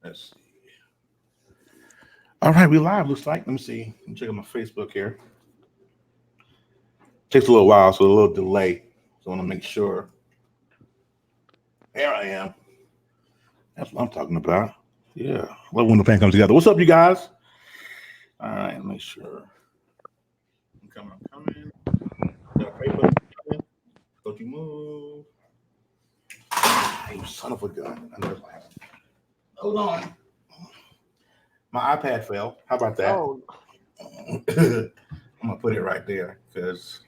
Let's see. All right, we live. Looks like. Let me see. Let me check out my Facebook here. Takes a little while, so a little delay. So I want to make sure. Here I am. That's what I'm talking about. Yeah, love when the plan comes together. What's up, you guys? All right, make sure. I'm coming. I'm coming. Got Facebook coming. Don't you move? Ah, you son of a gun! I know that's what happened. Hold on. My iPad fell. How about that? Oh, I'm gonna put it right there because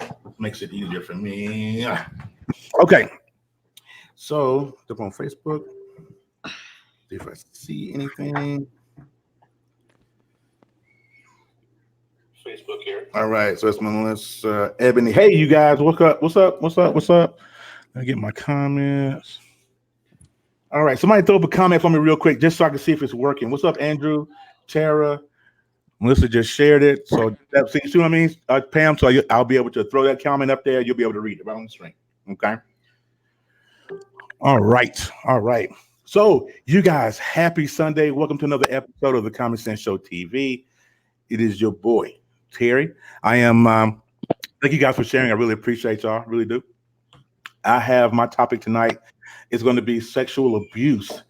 it makes it easier for me. Okay, so look on Facebook. See if I see anything. Facebook here. All right, so it's Melissa Ebony. Hey, you guys, what's up? What's up? What's up? What's up? Let me get my comments. All right, somebody throw up a comment for me real quick, just so I can see if it's working. What's up, Andrew, Tara? Melissa just shared it, so see what I mean, Pam. So I'll be able to throw that comment up there. You'll be able to read it right on the screen. Okay. All right. All right. So you guys, happy Sunday. Welcome to another episode of the Common Sense Show TV. It is your boy Terry. I am. Thank you guys for sharing. I really appreciate y'all. Really do. I have my topic tonight. It's going to be sexual abuse.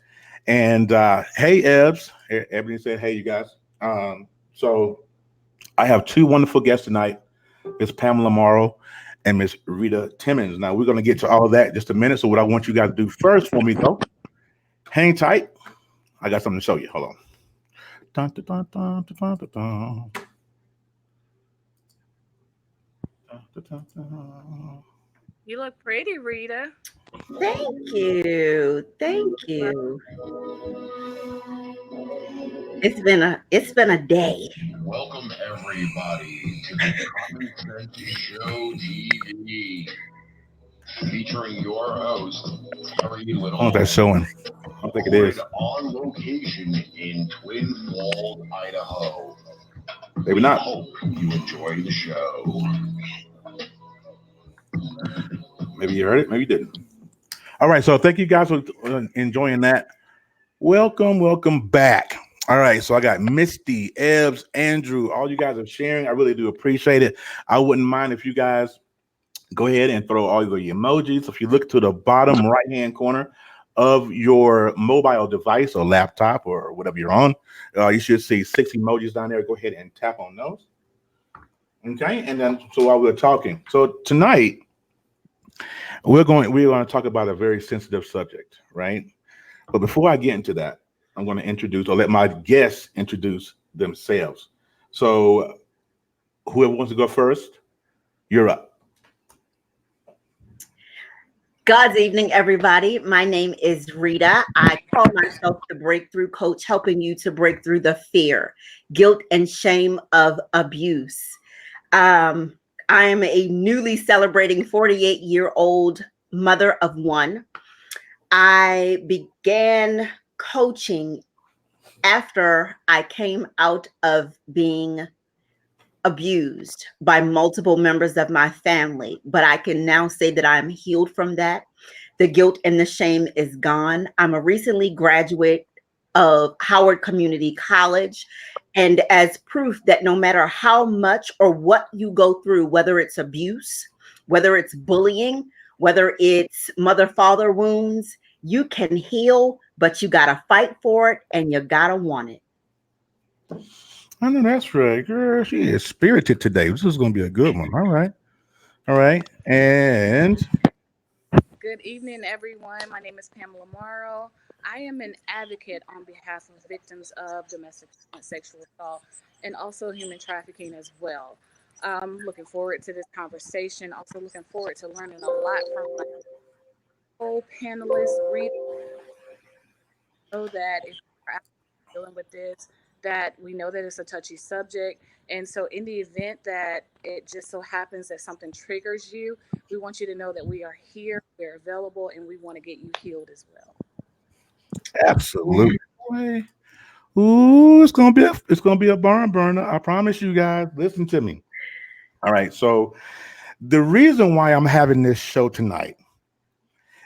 And hey, Ebbs. Ebony said, hey, you guys. So I have two wonderful guests tonight, Miss Pamela Morrow and Miss Rita Timmons. Now, we're going to get to all of that in just a minute. So what I want you guys to do first for me, though, hang tight. I got something to show you. Hold on. Dun, dun, dun, dun, dun, dun, dun. Dun, dun, dun. You look pretty, Rita. thank you. Thank you. It's been a day. Welcome everybody to the Common Sense Show TV, featuring your host Terry I don't know Little. if that's showing. I don't think it is. Recorded on location in Twin Falls, Idaho. Maybe We not. hope you enjoy the show. Maybe you heard it. Maybe you didn't. All right. So thank you guys for enjoying that. Welcome back. All right. So I got Misty, Ebbs, Andrew. All you guys are sharing. I really do appreciate it. I wouldn't mind if you guys go ahead and throw all your emojis. If you look to the bottom right-hand corner of your mobile device or laptop or whatever you're on, you should see 6 emojis down there. Go ahead and tap on those. Okay. And then, so while we're talking, so tonight we're going to talk about a very sensitive subject, right? But before I get into that, I'm going to introduce or let my guests introduce themselves. So whoever wants to go first, you're up. God's evening, everybody. My name is Rita. I call myself the Breakthrough Coach, helping you to break through the fear, guilt, and shame of abuse. I am a newly celebrating 48-year-old mother of one. I began coaching after I came out of being abused by multiple members of my family, but I can now say that I'm healed from that. The guilt and the shame is gone. I'm a recently graduate of Howard Community College, and as proof that no matter how much or what you go through, whether it's abuse, whether it's bullying, whether it's mother-father wounds, you can heal, but you gotta fight for it and you gotta want it. I know that's right, girl. She is spirited today. This is going to be a good one. All right. All right. And Good evening, everyone. My name is Pamela Morrow. I am an advocate on behalf of victims of domestic sexual assault and also human trafficking as well. Looking forward to this conversation. Also looking forward to learning a lot from my whole panelists. Know that if you're dealing with this, that we know that it's a touchy subject. And so in the event that it just so happens that something triggers you, we want you to know that we are here, we're available, and we want to get you healed as well. absolutely. Ooh, it's gonna be a barn burner. I promise you guys. Listen to me. All right. So the reason why I'm having this show tonight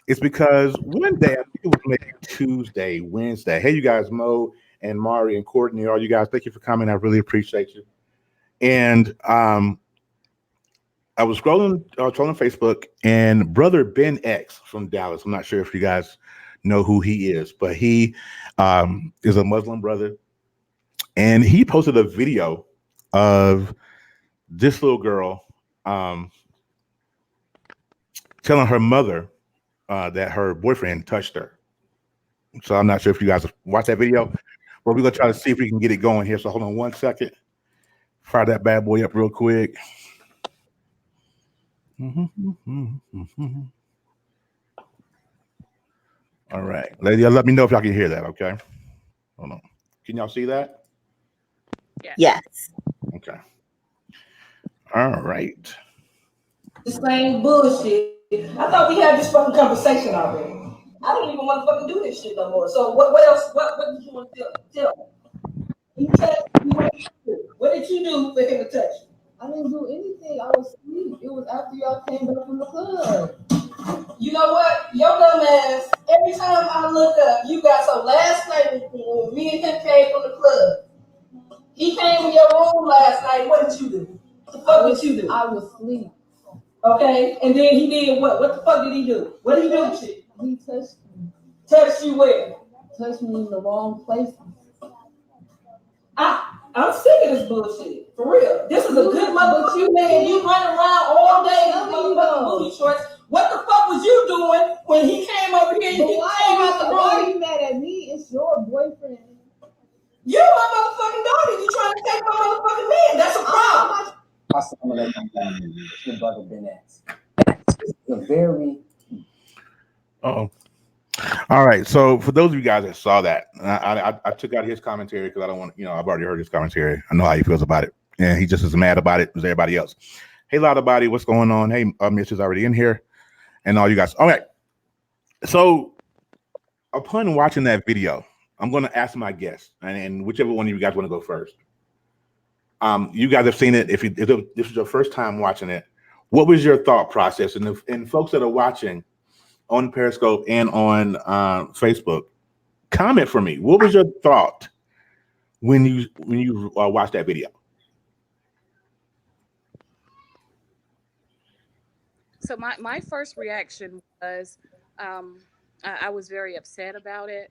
It's because one day, I think it was maybe Tuesday, Wednesday. Hey, you guys, Mo and Mari and Courtney, all you guys, thank you for coming. I really appreciate you. And I was scrolling Facebook, and brother Ben X from Dallas. I'm not sure if you guys know who he is, but he is a Muslim brother, and he posted a video of this little girl telling her mother that her boyfriend touched her. So I'm not sure if you guys watched that video, but we're gonna try to see if we can get it going here. So hold on 1 second. Fire that bad boy up real quick. All right, lady, let me know if y'all can hear that. Okay, hold on. Can y'all see that? Yes. Okay. All right. The same bullshit. I thought we had this fucking conversation already. I don't even want to fucking do this shit no more. So what else? What did you want to tell me? He touched you. What did you do for him to touch you? I didn't do anything. I was asleep. It was after y'all came back from the club. You know what? Your dumb ass, every time I look up, you got so last night when me and him came from the club. He came in your room last night. What did you do? What the fuck did you do? I was asleep. Okay, and then he did what? What the fuck did he do? What did he do? He touched me. Touched you where? Touched me in the wrong places. I'm sick of this bullshit. For real. This is a good motherfucking man. You run around all day in motherfucking booty shorts. What the fuck was you doing when he came over here and he came out the room? Why are you mad at me? It's your boyfriend. You my motherfucking daughter. You trying to take my motherfucking man. That's a problem. I'm gonna let you down. Your brother Ben X. It's a very. Oh. All right. So for those of you guys that saw that, I took out his commentary because I don't want, I've already heard his commentary. I know how he feels about it, and he just as mad about it as everybody else. Hey, Lotta Body, what's going on? Hey, Mitch is already in here, and all you guys. All right. So upon watching that video, I'm going to ask my guests, and whichever one of you guys want to go first. You guys have seen it. If this is your first time watching it, what was your thought process? And folks that are watching on Periscope and on Facebook, comment for me. What was your thought when you watched that video? So my first reaction was I was very upset about it.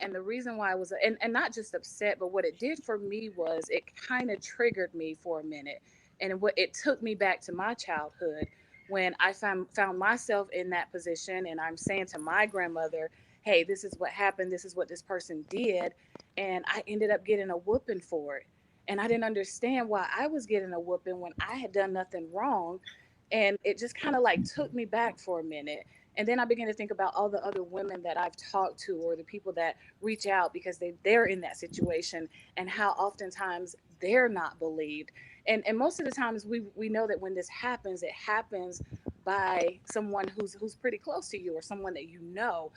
And the reason why I was, and not just upset, but what it did for me was it kind of triggered me for a minute. And it took me back to my childhood when I found myself in that position. And I'm saying to my grandmother, hey, this is what happened. This is what this person did. And I ended up getting a whooping for it. And I didn't understand why I was getting a whooping when I had done nothing wrong. And it just kind of like took me back for a minute. And then I began to think about all the other women that I've talked to or the people that reach out because they're in that situation and how oftentimes they're not believed. And most of the times we know that when this happens, it happens by someone who's pretty close to you or someone that you know.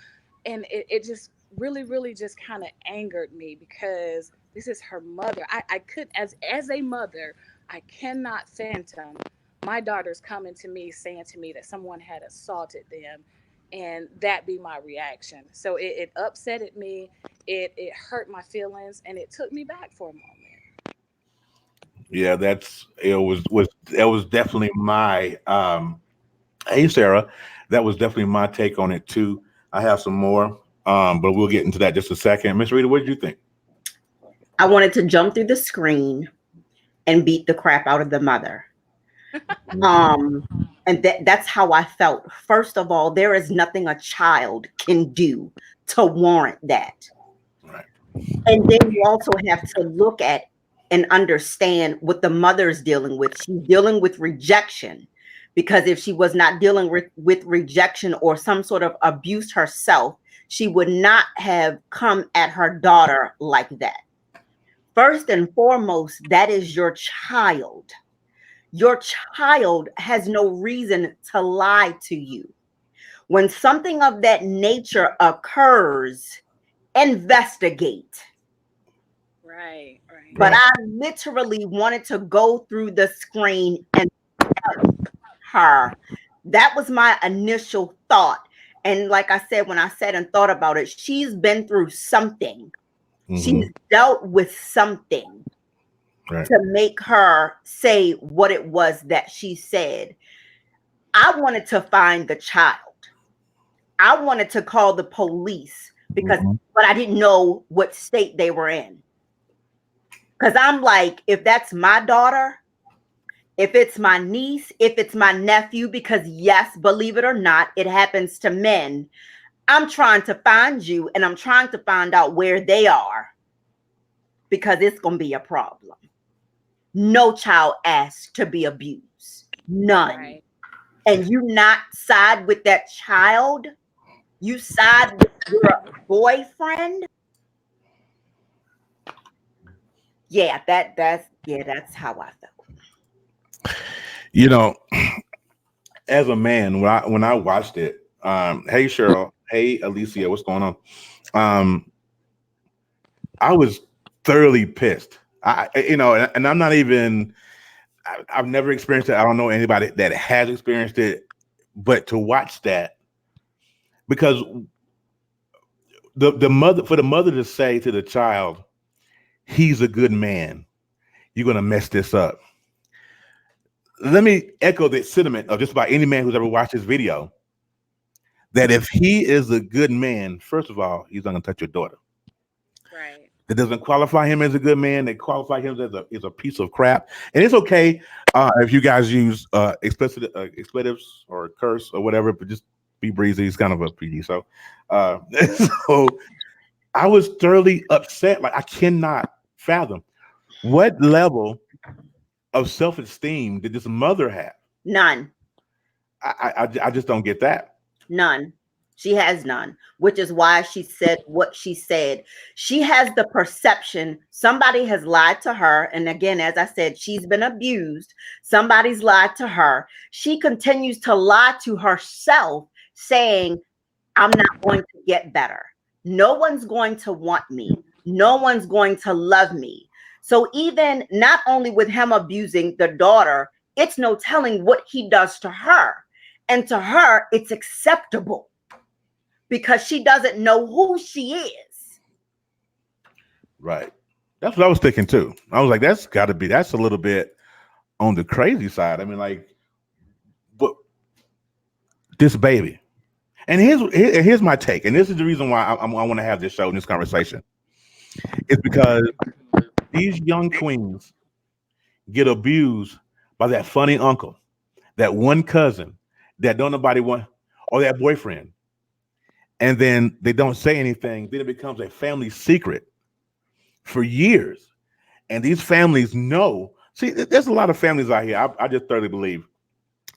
And it just really, really just kind of angered me because this is her mother. I could, as a mother, I cannot fathom my daughter's coming to me saying to me that someone had assaulted them and that be my reaction. So it upsetted me, it hurt my feelings, and it took me back for a moment. Yeah, that was definitely my hey Sarah, that was definitely my take on it too. I have some more, but we'll get into that just a second. Miss Rita, what did you think? I wanted to jump through the screen and beat the crap out of the mother. And that's how I felt. First of all, there is nothing a child can do to warrant that. Right. And then you also have to look at and understand what the mother's dealing with. She's dealing with rejection, because if she was not dealing with rejection or some sort of abuse herself, she would not have come at her daughter like that. First and foremost, that is your child. Your child has no reason to lie to you. When something of that nature occurs, investigate. Right. But I literally wanted to go through the screen and tell her. That was my initial thought. And like I said, when I sat and thought about it, she's been through something. Mhm. She's dealt with something Right. to make her say what it was that she said. I wanted to find the child. I wanted to call the police because, Mhm. but I didn't know what state they were in. Because I'm like, if that's my daughter, if it's my niece, if it's my nephew, because yes, believe it or not, it happens to men. I'm trying to find you and I'm trying to find out where they are because it's going to be a problem. No child asked to be abused. None. Right. And you not side with that child, you side with your boyfriend. Yeah, that's how I felt. You know, as a man, when I watched it, hey Cheryl, hey Alicia, what's going on? I was thoroughly pissed. You know, and I'm not even. I've never experienced it. I don't know anybody that has experienced it, but to watch that, because the mother, for the mother to say to the child, "He's a good man. You're gonna mess this up." Let me echo that sentiment of just about any man who's ever watched this video. That if he is a good man, first of all, he's not gonna touch your daughter. Right. That doesn't qualify him as a good man. They qualify him as a piece of crap. And it's okay if you guys use expletives or curse or whatever, but just be breezy. It's kind of a PD. So, so I was thoroughly upset. Like I cannot fathom what level of self-esteem did this mother have. None. I just don't get that. None. She has none, which is why she said what she said. She has the perception somebody has lied to her. And again, as I said, she's been abused. Somebody's lied to her. She continues to lie to herself, saying, I'm not going to get better. No one's going to want me. No one's going to love me. So even not only with him abusing the daughter, it's no telling what he does to her. And to her, it's acceptable because she doesn't know who she is. Right. That's what I was thinking too. I was like, that's a little bit on the crazy side. I mean, like, but this baby. And here's my take, and this is the reason why I want to have this show and this conversation. It's because these young queens get abused by that funny uncle, that one cousin that don't nobody want, or that boyfriend, and then they don't say anything. Then it becomes a family secret for years, and these families know. See, there's a lot of families out here. I just thoroughly believe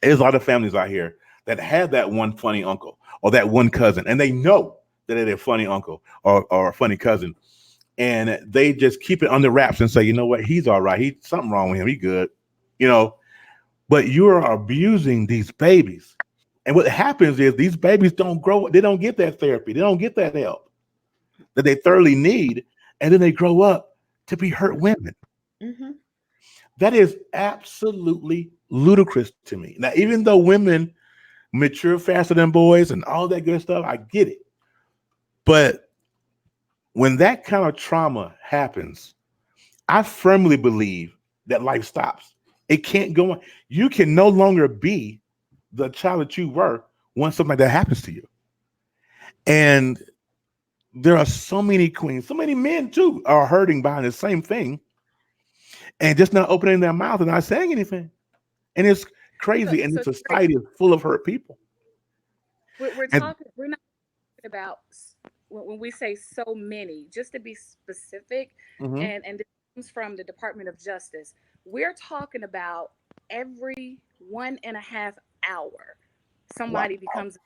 there's a lot of families out here that have that one funny uncle or that one cousin, and they know that they're a funny uncle or a funny cousin, and they just keep it under wraps and say, you know what, he's all right. He's something wrong with him. He good, you know. But you are abusing these babies, and what happens is these babies don't grow. They don't get that therapy. They don't get that help that they thoroughly need, and then they grow up to be hurt women. Mm-hmm. That is absolutely ludicrous to me. Now, even though women mature faster than boys and all that good stuff, I get it. But when that kind of trauma happens, I firmly believe that life stops. It can't go on. You can no longer be the child that you were once something like that happens to you. And there are so many queens, so many men too are hurting behind the same thing and just not opening their mouth and not saying anything. And it's crazy. And the society is full of hurt people. We're not talking about when we say so many, just to be specific, and this comes from the Department of Justice. We're talking about every 1.5 hour somebody becomes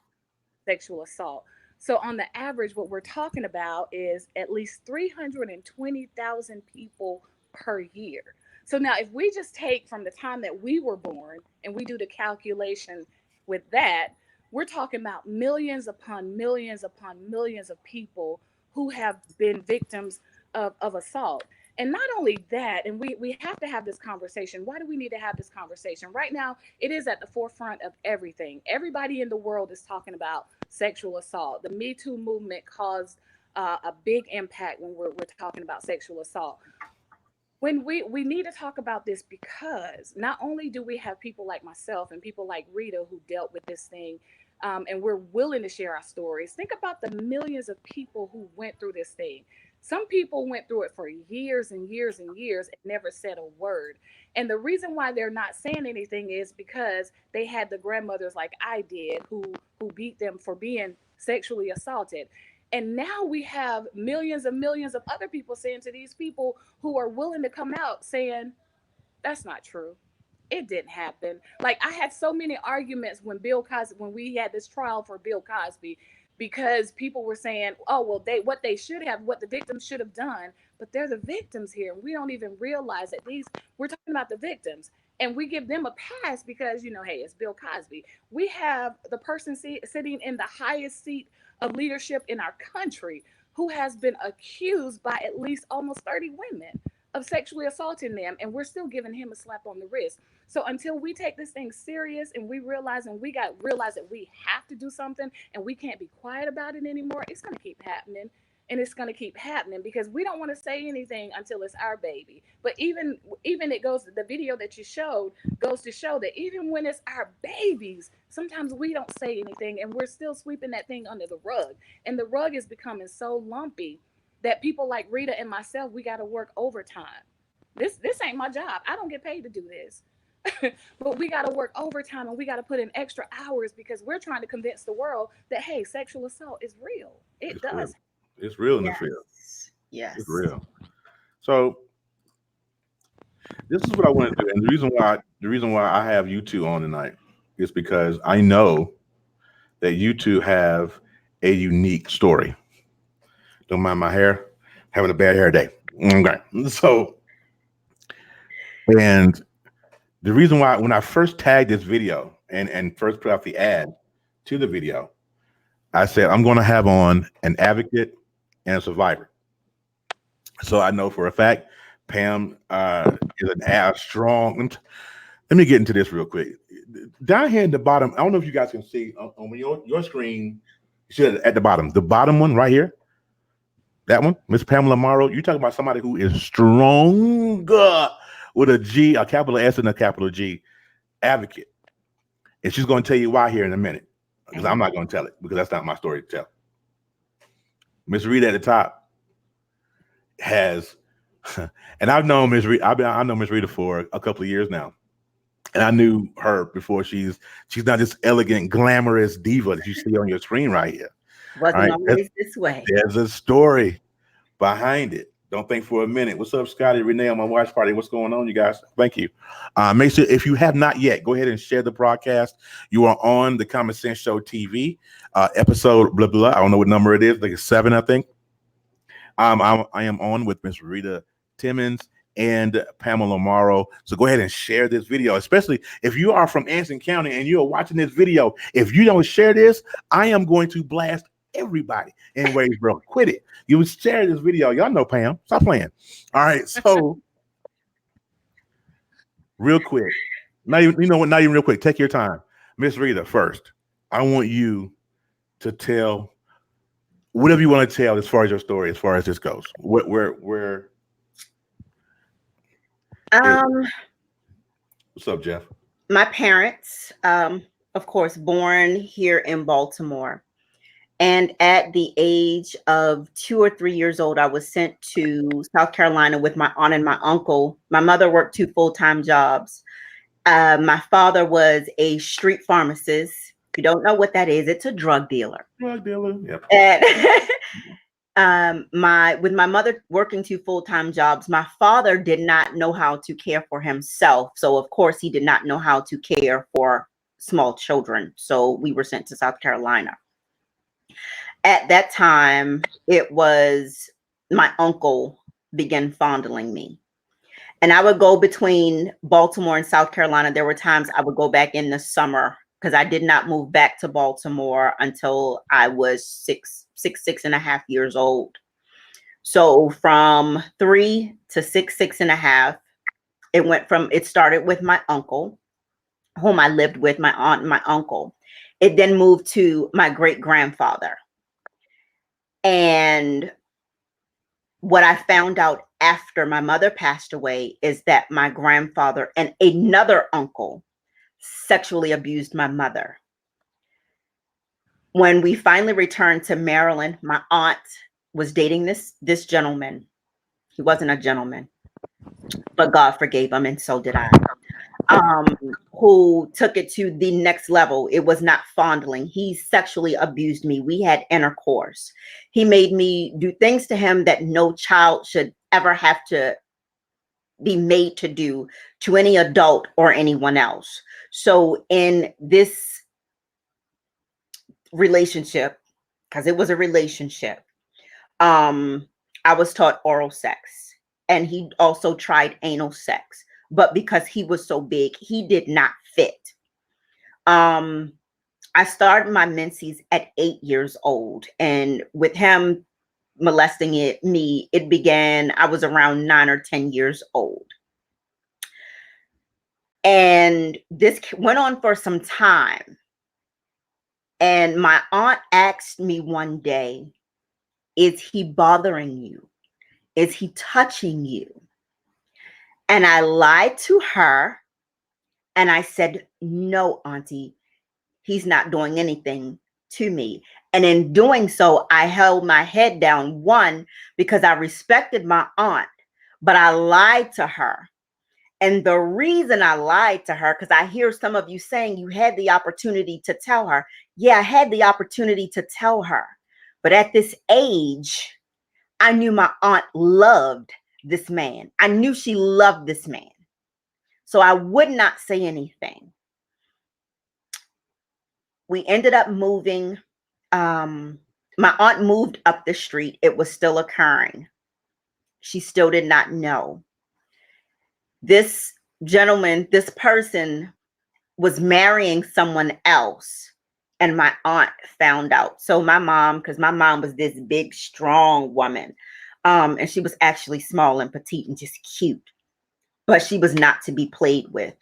sexual assault. So on the average, what we're talking about is at least 320,000 people per year. So now if we just take from the time that we were born and we do the calculation with that, we're talking about millions upon millions upon millions of people who have been victims of assault. And not only that, and we have to have this conversation. Why do we need to have this conversation? Right now, it is at the forefront of everything. Everybody in the world is talking about sexual assault. The Me Too movement caused a big impact when we're talking about sexual assault. When we need to talk about this, because not only do we have people like myself and people like Rita who dealt with this thing, and we're willing to share our stories. Think about the millions of people who went through this thing. Some people went through it for years and years and years and never said a word. And the reason why they're not saying anything is because they had the grandmothers like I did who beat them for being sexually assaulted. And now we have millions and millions of other people saying to these people who are willing to come out saying, that's not true. It didn't happen. Like, I had so many arguments when when we had this trial for Bill Cosby, because people were saying, oh, well, what the victims should have done, but they're the victims here. And we don't even realize that we're talking about the victims, and we give them a pass because, hey, it's Bill Cosby. We have the person sitting in the highest seat of leadership in our country who has been accused by at least almost 30 women of sexually assaulting them, and we're still giving him a slap on the wrist. So until we take this thing serious and we realize that we have to do something and we can't be quiet about it anymore, it's going to keep happening. And it's going to keep happening because we don't want to say anything until it's our baby. But even the video that you showed goes to show that even when it's our babies, sometimes we don't say anything and we're still sweeping that thing under the rug. And the rug is becoming so lumpy that people like Rita and myself, we got to work overtime. This ain't my job. I don't get paid to do this. But we got to work overtime and we got to put in extra hours because we're trying to convince the world that, hey, sexual assault is real. It's does. Real. It's real in the field. Yes. It's real. So this is what I want to do. And the reason why I have you two on tonight is because I know that you two have a unique story. Don't mind my hair, having a bad hair day. Okay. So, and the reason why, when I first tagged this video and first put out the ad to the video, I said, I'm going to have on an advocate and a survivor. So I know for a fact, Pam is an strong. Let me get into this real quick. Down here at the bottom, I don't know if you guys can see on your screen, you see at the bottom one right here. That one, Miss Pamela Morrow. You're talking about somebody who is stronger with a G, a capital S and a capital G, advocate. And she's going to tell you why here in a minute, because I'm not going to tell it because that's not my story to tell. Miss Rita at the top has, and I've known Miss Rita. I know Miss Rita for a couple of years now, and I knew her before. She's not this elegant, glamorous diva that you see on your screen right here. Wasn't always this way. There's a story behind it. Don't think for a minute. What's up, Scotty, Renee on my watch party? What's going on, you guys? Thank you. Make sure if you have not yet, go ahead and share the broadcast. You are on the Common Sense Show TV, episode blah blah. I don't know what number it is, like it's 7, I think. I am on with Miss Rita Timmons and Pamela Morrow. So go ahead and share this video, especially if you are from Anson County and you are watching this video. If you don't share this, I am going to blast everybody in Waysboro. Quit it. You would share this video. Y'all know Pam. Stop playing. All right. So real quick. Not even real quick. Take your time. Miss Rita, first, I want you to tell whatever you want to tell as far as your story, as far as this goes. Where what's up, Jeff? My parents, of course, born here in Baltimore. And at the age of 2 or 3 years old, I was sent to South Carolina with my aunt and my uncle. My mother worked 2 full-time jobs. My father was a street pharmacist. If you don't know what that is, it's a drug dealer. Drug dealer, yep. And with my mother working 2 full-time jobs, my father did not know how to care for himself. So of course he did not know how to care for small children. So we were sent to South Carolina. At that time, it was my uncle began fondling me. And I would go between Baltimore and South Carolina. There were times I would go back in the summer because I did not move back to Baltimore until I was six and a half years old. So from 3 to 6 and a half, it started with my uncle, whom I lived with, my aunt and my uncle. It then moved to my great grandfather. And what I found out after my mother passed away is that my grandfather and another uncle sexually abused my mother. When we finally returned to Maryland, my aunt was dating this gentleman. He wasn't a gentleman, but God forgave him, and so did I. Who took it to the next level. It was not fondling. He sexually abused me. We had intercourse. He made me do things to him that no child should ever have to be made to do to any adult or anyone else. So in this relationship, because it was a relationship, I was taught oral sex, and he also tried anal sex. But because he was so big, he did not fit. I started my menses at 8 years old, and with him molesting me, it began, I was around 9 or 10 years old. And this went on for some time. And my aunt asked me one day, is he bothering you? Is he touching you? And I lied to her and I said, no, Auntie, he's not doing anything to me. And in doing so, I held my head down, one, because I respected my aunt, but I lied to her. And the reason I lied to her, because I hear some of you saying you had the opportunity to tell her. Yeah, I had the opportunity to tell her. But at this age, I knew my aunt loved this man. I knew she loved this man. So I would not say anything. We ended up moving. My aunt moved up the street. It was still occurring. She still did not know. This gentleman, this person was marrying someone else, and my aunt found out. So my mom, because my mom was this big, strong woman, and she was actually small and petite and just cute, but she was not to be played with.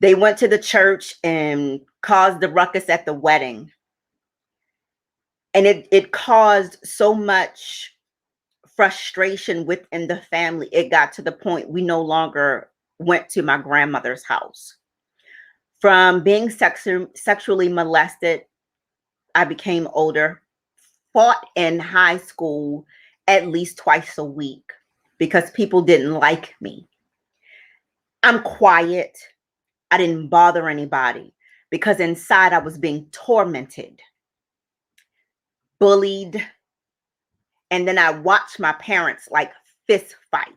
They went to the church and caused the ruckus at the wedding. And it caused so much frustration within the family. It got to the point we no longer went to my grandmother's house. From being sexually molested, I became older, fought in high school at least twice a week because people didn't like me. I'm quiet. I didn't bother anybody because inside I was being tormented, bullied. And then I watched my parents like fist fight.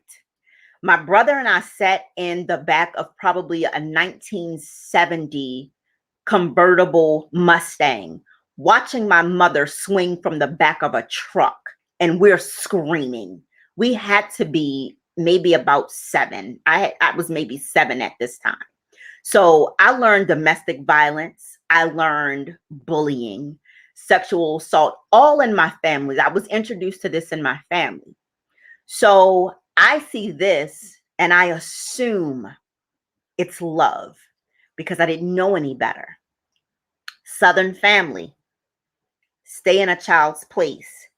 My brother and I sat in the back of probably a 1970 convertible Mustang, watching my mother swing from the back of a truck, and we're screaming. We had to be maybe about 7. I was maybe 7 at this time. So I learned domestic violence. I learned bullying, sexual assault, all in my family. I was introduced to this in my family. So I see this and I assume it's love because I didn't know any better. Southern family, stay in a child's place.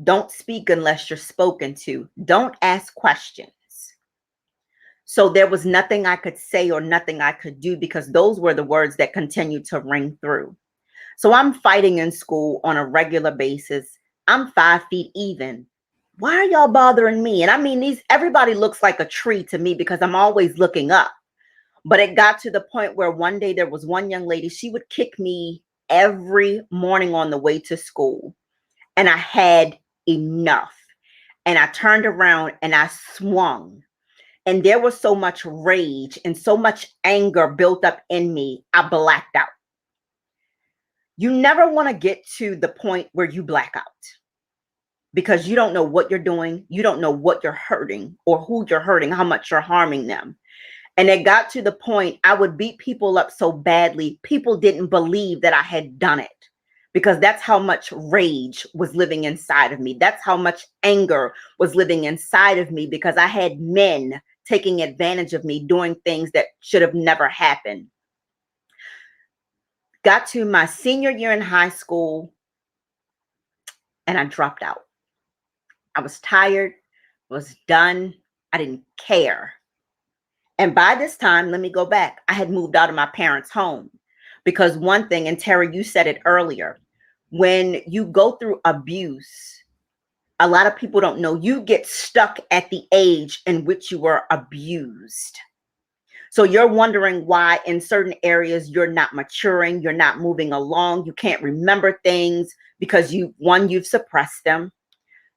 Don't speak unless you're spoken to. Don't ask questions. So there was nothing I could say or nothing I could do because those were the words that continued to ring through. So I'm fighting in school on a regular basis. I'm 5 feet even. Why are y'all bothering me? And I mean, everybody looks like a tree to me because I'm always looking up. But it got to the point where one day there was one young lady, she would kick me every morning on the way to school. And I had enough. And I turned around and I swung. And there was so much rage and so much anger built up in me, I blacked out. You never want to get to the point where you black out because you don't know what you're doing. You don't know what you're hurting or who you're hurting, how much you're harming them. And it got to the point I would beat people up so badly, people didn't believe that I had done it because that's how much rage was living inside of me. That's how much anger was living inside of me because I had men taking advantage of me, doing things that should have never happened. got to my senior year in high school and I dropped out. I was tired, was done. I didn't care. And by this time, let me go back. I had moved out of my parents' home because one thing, and Terry, you said it earlier, when you go through abuse, a lot of people don't know you get stuck at the age in which you were abused. So you're wondering why in certain areas you're not maturing, you're not moving along, you can't remember things because you've suppressed them.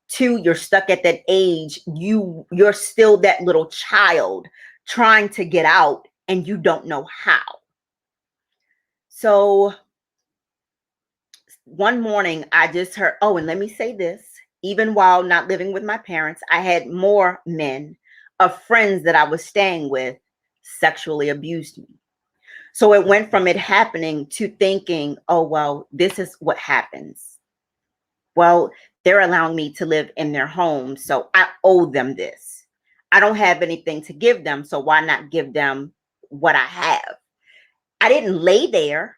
2, you're stuck at that age. You're still that little child trying to get out and you don't know how. So one morning I just heard, oh, and let me say this, even while not living with my parents, I had more men of friends that I was staying with sexually abused me. So it went from it happening to thinking, oh, well, this is what happens. Well, they're allowing me to live in their home, so I owe them this. I don't have anything to give them, so why not give them what I have? I didn't lay there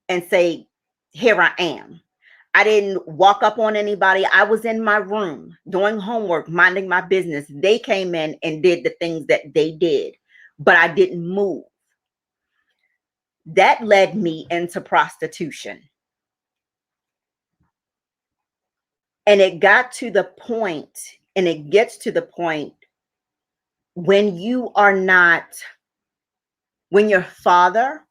and say, here I am. I didn't walk up on anybody. I was in my room doing homework, minding my business. They came in and did the things that they did, but I didn't move. That led me into prostitution. And it got to the point, and it gets to the point when you are not, when your father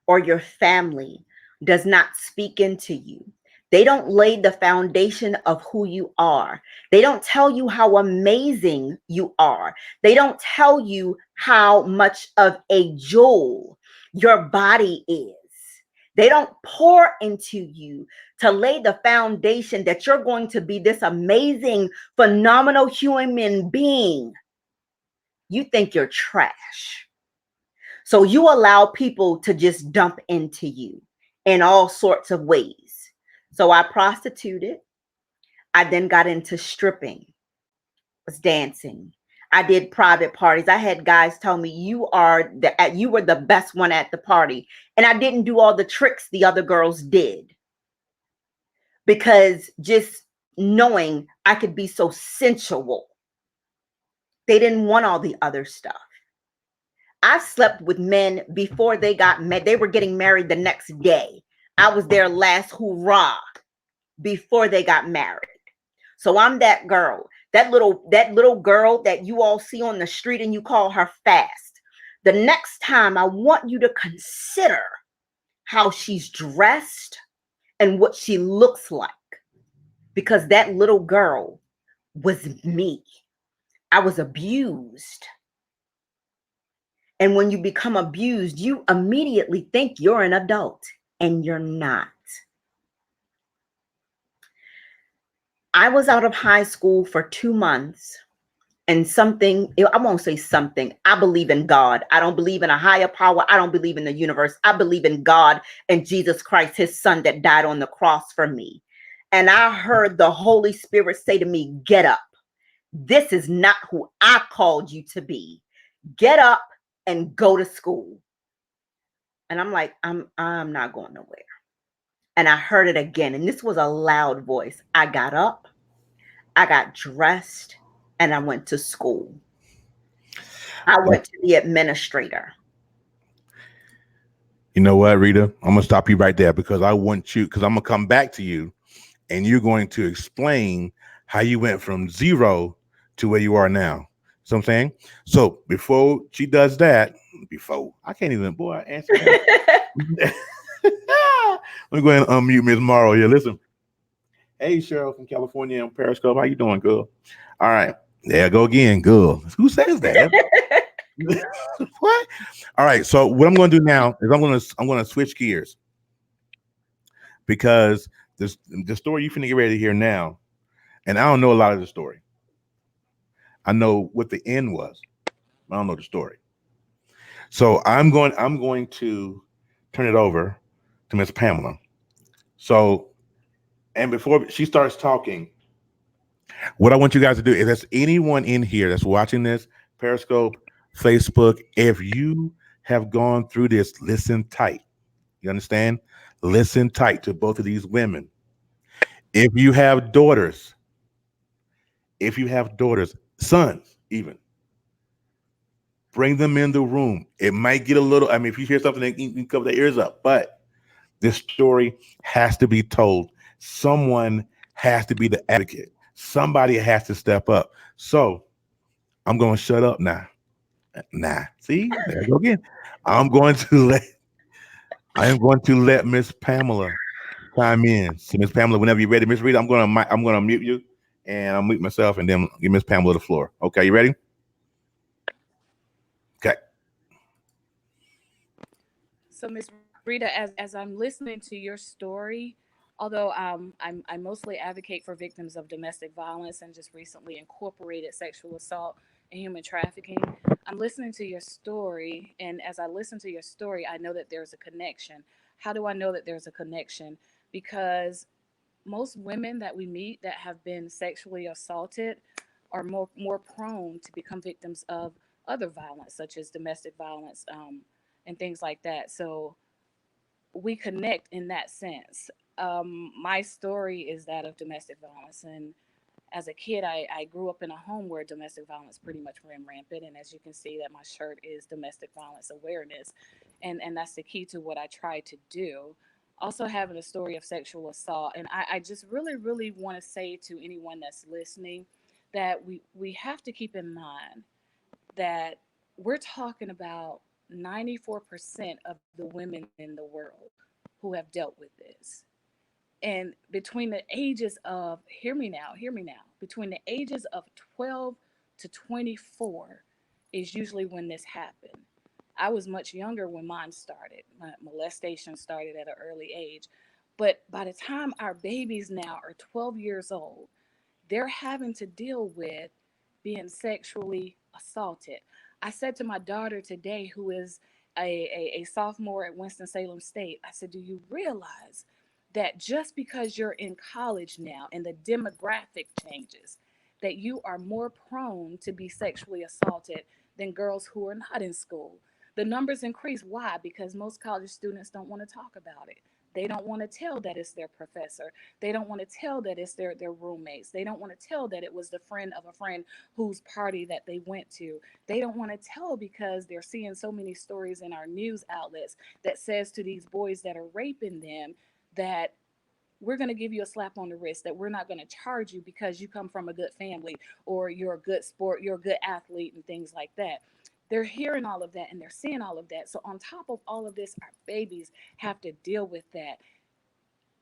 or your family does not speak into you. They don't lay the foundation of who you are. They don't tell you how amazing you are. They don't tell you how much of a jewel your body is. They don't pour into you to lay the foundation that you're going to be this amazing, phenomenal human being. You think you're trash. So you allow people to just dump into you in all sorts of ways. So I prostituted. I then got into stripping, was dancing. I did private parties. I had guys tell me you were the best one at the party. And I didn't do all the tricks the other girls did. Because just knowing I could be so sensual. They didn't want all the other stuff. I slept with men before they got married. They were getting married the next day. I was their last hurrah before they got married. So I'm that girl, that little girl that you all see on the street and you call her fast. The next time I want you to consider how she's dressed and what she looks like, because that little girl was me. I was abused. And when you become abused, you immediately think you're an adult, and you're not. I was out of high school for 2 months, and I won't say something. I believe in God. I don't believe in a higher power. I don't believe in the universe. I believe in God and Jesus Christ, his son that died on the cross for me. And I heard the Holy Spirit say to me, get up. This is not who I called you to be. Get up and go to school. And I'm like, I'm not going nowhere. And I heard it again. And this was a loud voice. I got up, I got dressed, and I went to school. I went to the administrator. You know what, Rita? I'm going to stop you right there because I want you, because I'm going to come back to you and you're going to explain how you went from 0 to where you are now. So I'm saying, so before she does that, I can't even, answer that. Let me go ahead and unmute Ms. Morrow here. Listen. Hey, Cheryl from California on Periscope. How you doing, girl? All right. There I go again, girl. Who says that? What? All right. So what I'm going to do now is I'm going to switch gears because the story you finna get ready to hear now, and I don't know a lot of the story. I know what the end was. I don't know the story. So I'm going to turn it over to Miss Pamela. So, and before she starts talking, what I want you guys to do is, there's anyone in here that's watching this, Periscope, Facebook, if you have gone through this, listen tight. You understand? Listen tight to both of these women. If you have daughters, sons, even, bring them in the room. It might get a little, I mean, if you hear something, you can cover their ears up, but this story has to be told. Someone has to be the advocate. Somebody has to step up. So I'm going to shut up now. See, there I go again. I am going to let Miss Pamela chime in. So Miss Pamela, whenever you're ready, Miss Rita, I'm gonna mute you, and I'll mute myself, and then give Miss Pamela the floor. Okay, you ready? Okay. So, Miss Rita, as I'm listening to your story, although I mostly advocate for victims of domestic violence and just recently incorporated sexual assault and human trafficking, I'm listening to your story, and as I listen to your story, I know that there's a connection. How do I know that there's a connection? Because most women that we meet that have been sexually assaulted are more prone to become victims of other violence, such as domestic violence, and things like that. So we connect in that sense. My story is that of domestic violence, and as a kid, I grew up in a home where domestic violence pretty much ran rampant. And as you can see, that my shirt is domestic violence awareness, and that's the key to what I try to do. Also, having a story of sexual assault, and I just really want to say to anyone that's listening that we have to keep in mind that we're talking about 94% of the women in the world who have dealt with this. And between the ages of, hear me now, between the ages of 12 to 24 is usually when this happened. I was much younger when mine started. My molestation started at an early age. But by the time our babies now are 12 years old, they're having to deal with being sexually assaulted. I said to my daughter today, who is a sophomore at Winston-Salem State, I said, do you realize that just because you're in college now and the demographic changes, that you are more prone to be sexually assaulted than girls who are not in school? The numbers increase. Why? Because most college students don't want to talk about it. They don't want to tell that it's their professor. They don't want to tell that it's their roommates. They don't want to tell that it was the friend of a friend whose party that they went to. They don't want to tell because they're seeing so many stories in our news outlets that says to these boys that are raping them that we're going to give you a slap on the wrist, that we're not going to charge you because you come from a good family or you're a good sport, you're a good athlete and things like that. They're hearing all of that and they're seeing all of that. So on top of all of this, our babies have to deal with that.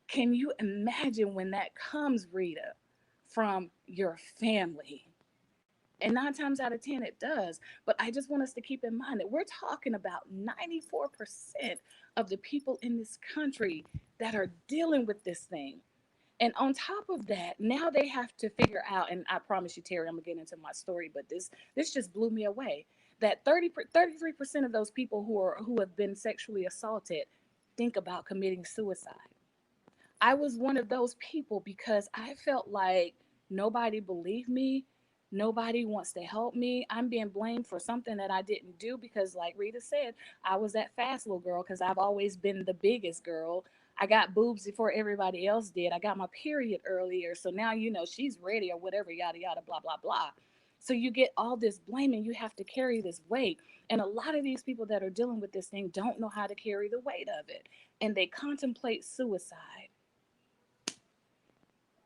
Can you imagine when that comes, Rita, from your family? And 9 times out of 10, it does. But I just want us to keep in mind that we're talking about 94% of the people in this country that are dealing with this thing. And on top of that, now they have to figure out, and I promise you, Terry, I'm gonna get into my story, but this just blew me away. That 33% of those people who have been sexually assaulted think about committing suicide. I was one of those people because I felt like nobody believed me. Nobody wants to help me. I'm being blamed for something that I didn't do because, like Rita said, I was that fast little girl because I've always been the biggest girl. I got boobs before everybody else did. I got my period earlier. So now, she's ready or whatever, yada, yada, blah, blah, blah. So you get all this blame and you have to carry this weight. And a lot of these people that are dealing with this thing don't know how to carry the weight of it. And they contemplate suicide.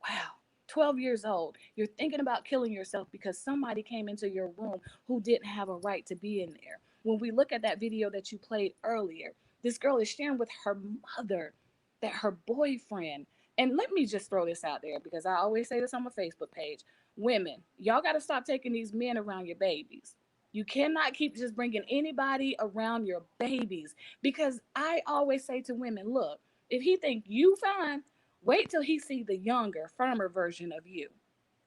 Wow. 12 years old. You're thinking about killing yourself because somebody came into your room who didn't have a right to be in there. When we look at that video that you played earlier, this girl is sharing with her mother that her boyfriend, and let me just throw this out there because I always say this on my Facebook page. Women, y'all got to stop taking these men around your babies. You cannot keep just bringing anybody around your babies because I always say to women, look, if he think you fine, wait till he see the younger, firmer version of you.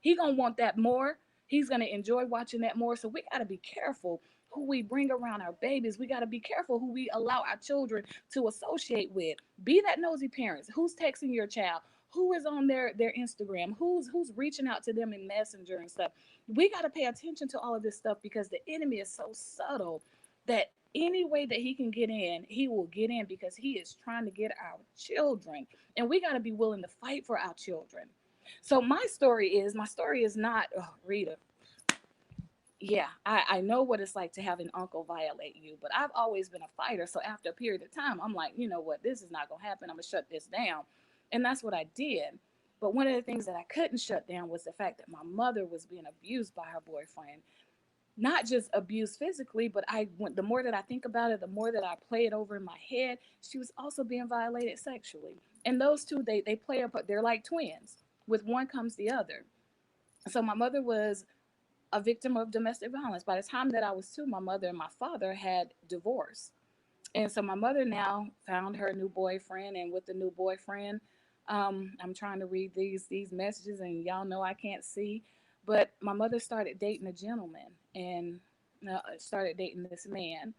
He gonna want that more. He's gonna enjoy watching that more. So we gotta be careful who we bring around our babies. We gotta be careful who we allow our children to associate with. Be that nosy parents. Who's texting your child? Who is on their Instagram? Who's reaching out to them in Messenger and stuff? We gotta pay attention to all of this stuff because the enemy is so subtle that Any way that he can get in, he will get in because he is trying to get our children. And we got to be willing to fight for our children. So my story is not, oh, Rita, yeah, I know what it's like to have an uncle violate you, but I've always been a fighter. So after a period of time, I'm like, you know what, this is not going to happen. I'm going to shut this down. And that's what I did. But one of the things that I couldn't shut down was the fact that my mother was being abused by her boyfriend. Not just abused physically, but the more that I think about it, the more that I play it over in my head, she was also being violated sexually. And those two, they play up, they're like twins. With one comes the other. So my mother was a victim of domestic violence. By the time that I was two, my mother and my father had divorced. And so my mother now found her new boyfriend, and with the new boyfriend, I'm trying to read these messages, and y'all know I can't see, but my mother started dating a gentleman and started dating this man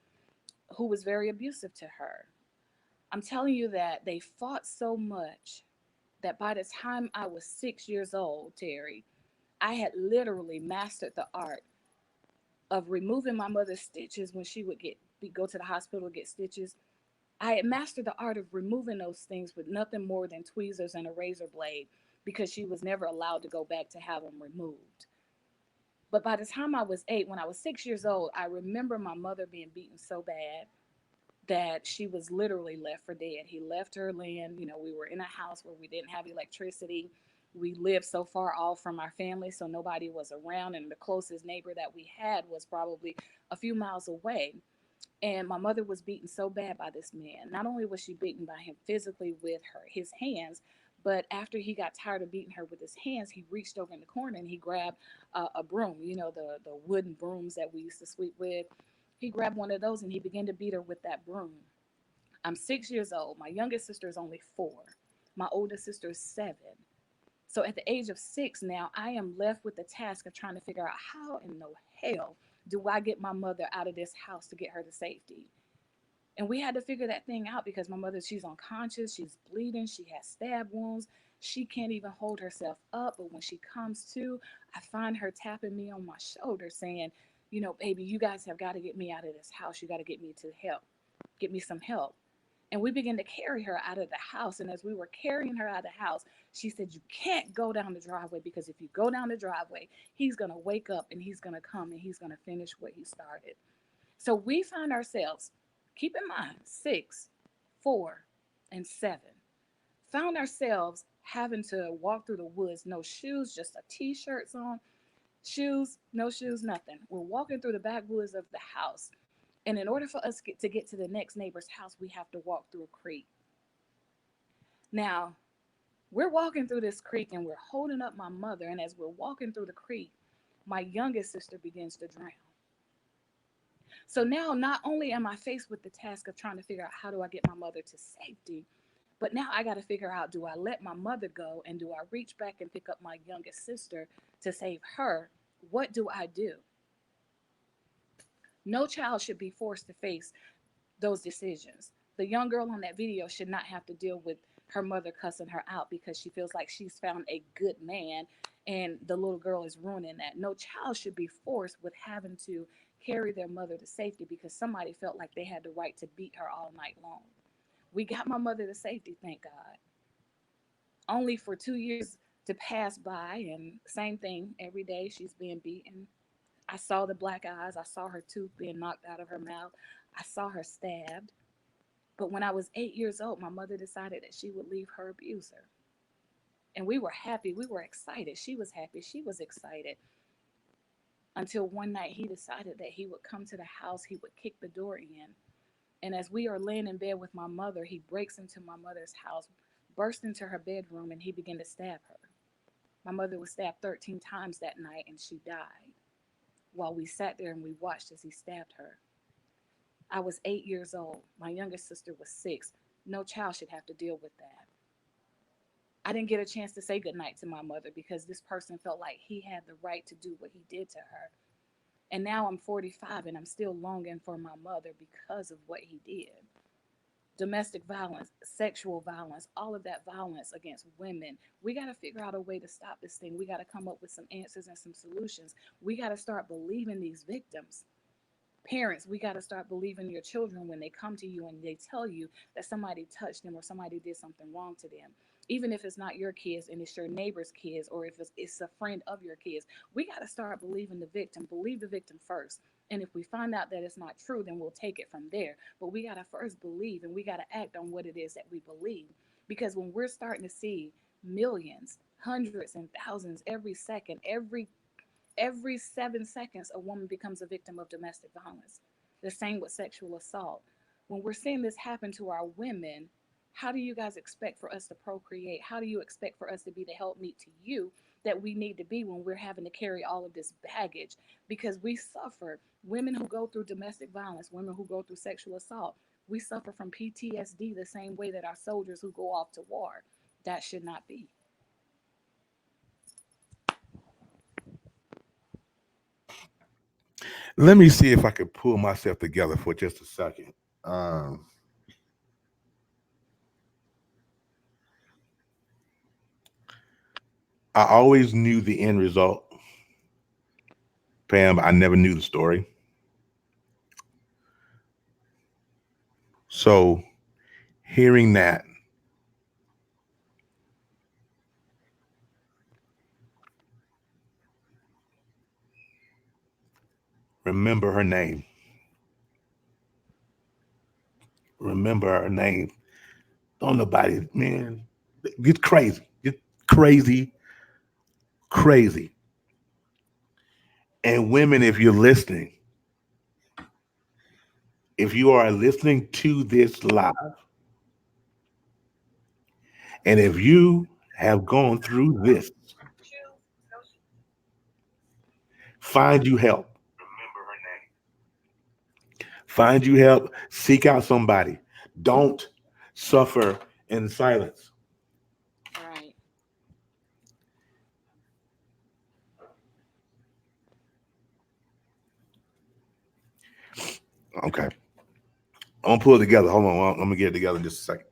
who was very abusive to her. I'm telling you that they fought so much that by the time I was 6 years old, Terry, I had literally mastered the art of removing my mother's stitches when she would go to the hospital to get stitches. I had mastered the art of removing those things with nothing more than tweezers and a razor blade because she was never allowed to go back to have them removed. But by the time I was 8, when I was 6 years old, I remember my mother being beaten so bad that she was literally left for dead. He left her laying, we were in a house where we didn't have electricity. We lived so far off from our family, so nobody was around. And the closest neighbor that we had was probably a few miles away. And my mother was beaten so bad by this man. Not only was she beaten by him physically with his hands, but after he got tired of beating her with his hands, he reached over in the corner and he grabbed a broom, the wooden brooms that we used to sweep with. He grabbed one of those and he began to beat her with that broom. I'm 6 years old. My youngest sister is only 4. My oldest sister is 7. So at the age of 6 now, I am left with the task of trying to figure out how in the hell do I get my mother out of this house to get her to safety? And we had to figure that thing out because my mother, she's unconscious, she's bleeding, she has stab wounds, she can't even hold herself up. But when she comes to, I find her tapping me on my shoulder saying, baby, you guys have got to get me out of this house. You got to get me get me some help. And we began to carry her out of the house. And as we were carrying her out of the house, she said, you can't go down the driveway because if you go down the driveway, he's going to wake up and he's going to come and he's going to finish what he started. So we found ourselves, keep in mind, 6, 4, and 7, found ourselves having to walk through the woods, no shoes, just a t-shirts on, shoes, no shoes, nothing. We're walking through the backwoods of the house. And in order for us to get to the next neighbor's house, we have to walk through a creek. Now, we're walking through this creek and we're holding up my mother. And as we're walking through the creek, my youngest sister begins to drown. So now not only am I faced with the task of trying to figure out how do I get my mother to safety, but now I got to figure out, do I let my mother go and do I reach back and pick up my youngest sister to save her? What do I do? No child should be forced to face those decisions. The young girl on that video should not have to deal with her mother cussing her out because she feels like she's found a good man and the little girl is ruining that. No child should be forced with having to carry their mother to safety because somebody felt like they had the right to beat her all night long. We got my mother to safety, thank God. Only for 2 years to pass by, and same thing every day, she's being beaten. I saw the black eyes. I saw her tooth being knocked out of her mouth. I saw her stabbed. But when I was 8 years old, my mother decided that she would leave her abuser. And we were happy. We were excited. She was happy. She was excited. Until one night he decided that he would come to the house. He would kick the door in. And as we are laying in bed with my mother, he breaks into my mother's house, burst into her bedroom, and he began to stab her. My mother was stabbed 13 times that night, and she died while we sat there and we watched as he stabbed her. I was 8 years old. My youngest sister was 6. No child should have to deal with that. I didn't get a chance to say goodnight to my mother because this person felt like he had the right to do what he did to her. And now I'm 45 and I'm still longing for my mother because of what he did. Domestic violence, sexual violence, all of that violence against women. We got to figure out a way to stop this thing. We got to come up with some answers and some solutions. We got to start believing these victims. Parents, we got to start believing your children when they come to you and they tell you that somebody touched them or somebody did something wrong to them. Even if it's not your kids and it's your neighbor's kids, or if it's a friend of your kids, we got to start believing the victim. Believe the victim first. And if we find out that it's not true, then we'll take it from there. But we got to first believe, and we got to act on what it is that we believe. Because when we're starting to see millions, hundreds, and thousands every second, every 7 seconds, a woman becomes a victim of domestic violence. The same with sexual assault. When we're seeing this happen to our women, how do you guys expect for us to procreate? How do you expect for us to be the helpmeet to you that we need to be when we're having to carry all of this baggage? Because we suffer. Women who go through domestic violence, women who go through sexual assault, we suffer from PTSD the same way that our soldiers who go off to war. That should not be. Let me see if I can pull myself together for just a second. Um, I always knew the end result, Pam. I never knew the story. So hearing that, remember her name. Remember her name. Don't nobody, man, get crazy. Get crazy, crazy. And women, if you're listening, if you are listening to this live, and if you have gone through this, find you help. Find you help. Seek out somebody. Don't suffer in silence. Right. Okay. I'm gonna pull it together. Hold on. I'm gonna get it together in just a second.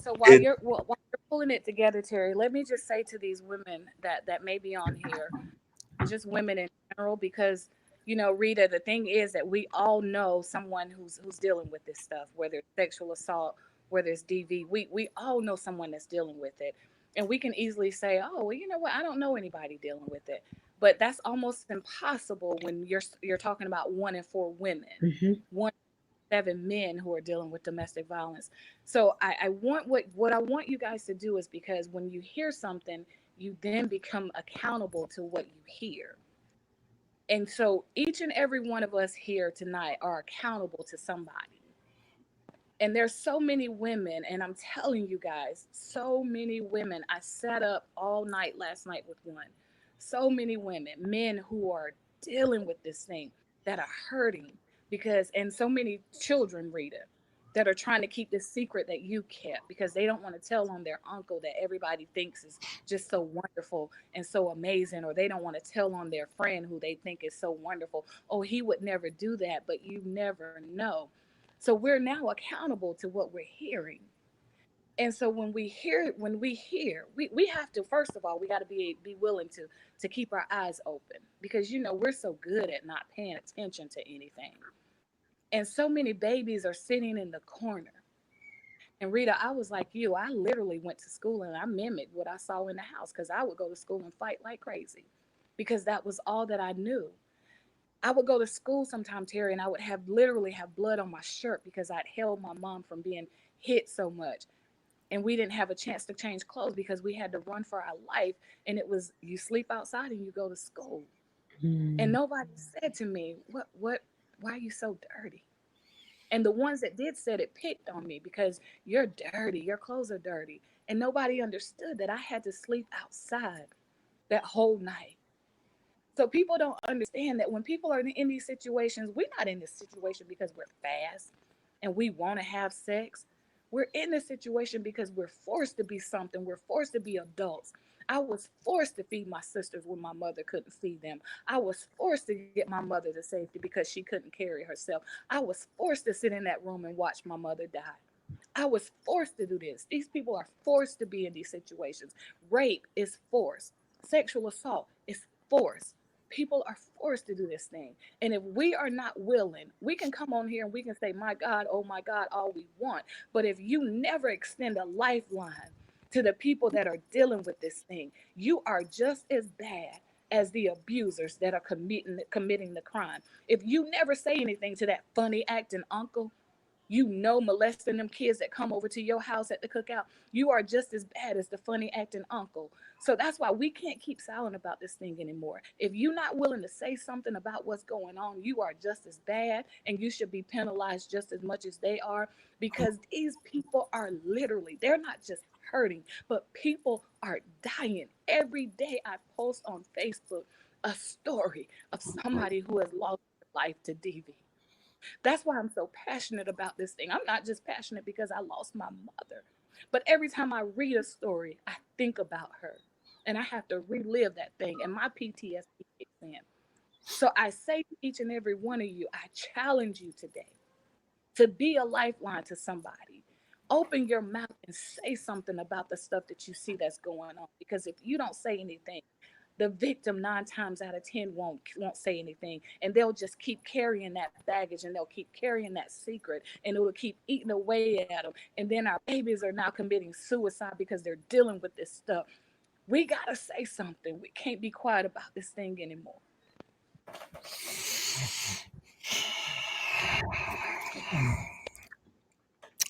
So It, while you're pulling it together, Terry, let me just say to these women that may be on here, and just women in general, because Rita, the thing is that we all know someone who's dealing with this stuff, whether it's sexual assault, whether it's DV. We all know someone that's dealing with it, and we can easily say, oh, well, you know what? I don't know anybody dealing with it, but that's almost impossible when you're talking about 1 in 4 women, Mhm. 1 in 7 men who are dealing with domestic violence. So I want what I want you guys to do is, because when you hear something, you then become accountable to what you hear. And so each and every one of us here tonight are accountable to somebody. And there's so many women, and I'm telling you guys, so many women. I sat up all night last night with one. So many women, men who are dealing with this thing, that are hurting because, and so many children, Rita, that are trying to keep this secret that you kept because they don't want to tell on their uncle that everybody thinks is just so wonderful and so amazing, or they don't want to tell on their friend who they think is so wonderful. Oh, he would never do that, but you never know. So we're now accountable to what we're hearing. And so we have to, first of all, we got to be willing to keep our eyes open, because we're so good at not paying attention to anything. And so many babies are sitting in the corner. And Rita, I was like you. I literally went to school and I mimicked what I saw in the house, because I would go to school and fight like crazy, because that was all that I knew. I would go to school sometime, Terry, and I would literally have blood on my shirt because I'd held my mom from being hit so much. And we didn't have a chance to change clothes because we had to run for our life. And it was, you sleep outside and you go to school. And nobody said to me, why are you so dirty? And the ones that did said it picked on me, because you're dirty, your clothes are dirty. And nobody understood that I had to sleep outside that whole night. So people don't understand that when people are in these situations, we're not in this situation because we're fast and we want to have sex. We're in this situation because we're forced to be something. We're forced to be adults. I was forced to feed my sisters when my mother couldn't feed them. I was forced to get my mother to safety because she couldn't carry herself. I was forced to sit in that room and watch my mother die. I was forced to do this. These people are forced to be in these situations. Rape is forced. Sexual assault is forced. People are forced to do this thing. And if we are not willing, we can come on here and we can say, my God, oh my God, all we want. But if you never extend a lifeline to the people that are dealing with this thing, you are just as bad as the abusers that are committing the crime. If you never say anything to that funny acting uncle, molesting them kids that come over to your house at the cookout, you are just as bad as the funny acting uncle. So that's why we can't keep silent about this thing anymore. If you're not willing to say something about what's going on, you are just as bad, and you should be penalized just as much as they are, because these people are literally, they're not just hurting, but people are dying. Every day I post on Facebook a story of somebody who has lost their life to DV. That's why I'm so passionate about this thing. I'm not just passionate because I lost my mother, but every time I read a story, I think about her and I have to relive that thing, and my PTSD kicks in. So I say to each and every one of you, I challenge you today to be a lifeline to somebody. Open your mouth and say something about the stuff that you see that's going on. Because if you don't say anything, the victim 9 times out of 10 won't say anything, and they'll just keep carrying that baggage, and they'll keep carrying that secret, and it'll keep eating away at them. And then our babies are now committing suicide because they're dealing with this stuff. We gotta say something. We can't be quiet about this thing anymore.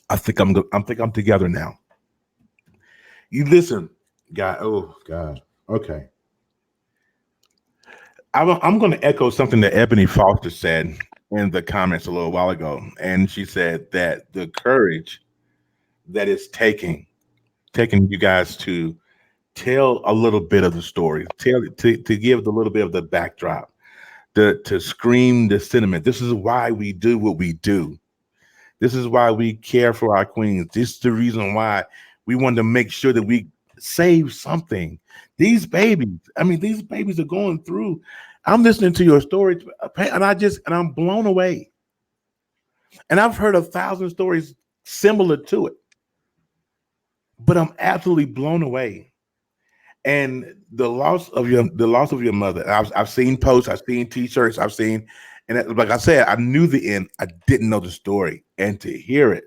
I think I'm together now. You listen, guy. Oh God. Okay. I'm going to echo something that Ebony Foster said in the comments a little while ago, and she said that the courage that it's taking you guys to tell a little bit of the story, to give a little bit of the backdrop, to scream the sentiment. This is why we do what we do. This is why we care for our queens. This is the reason why we want to make sure that we save something. These babies are going through. I'm listening to your story, and I'm blown away. And I've heard 1,000 stories similar to it, but I'm absolutely blown away. And the loss of your mother. I've seen posts, I've seen T-shirts, and like I said, I knew the end. I didn't know the story, and to hear it,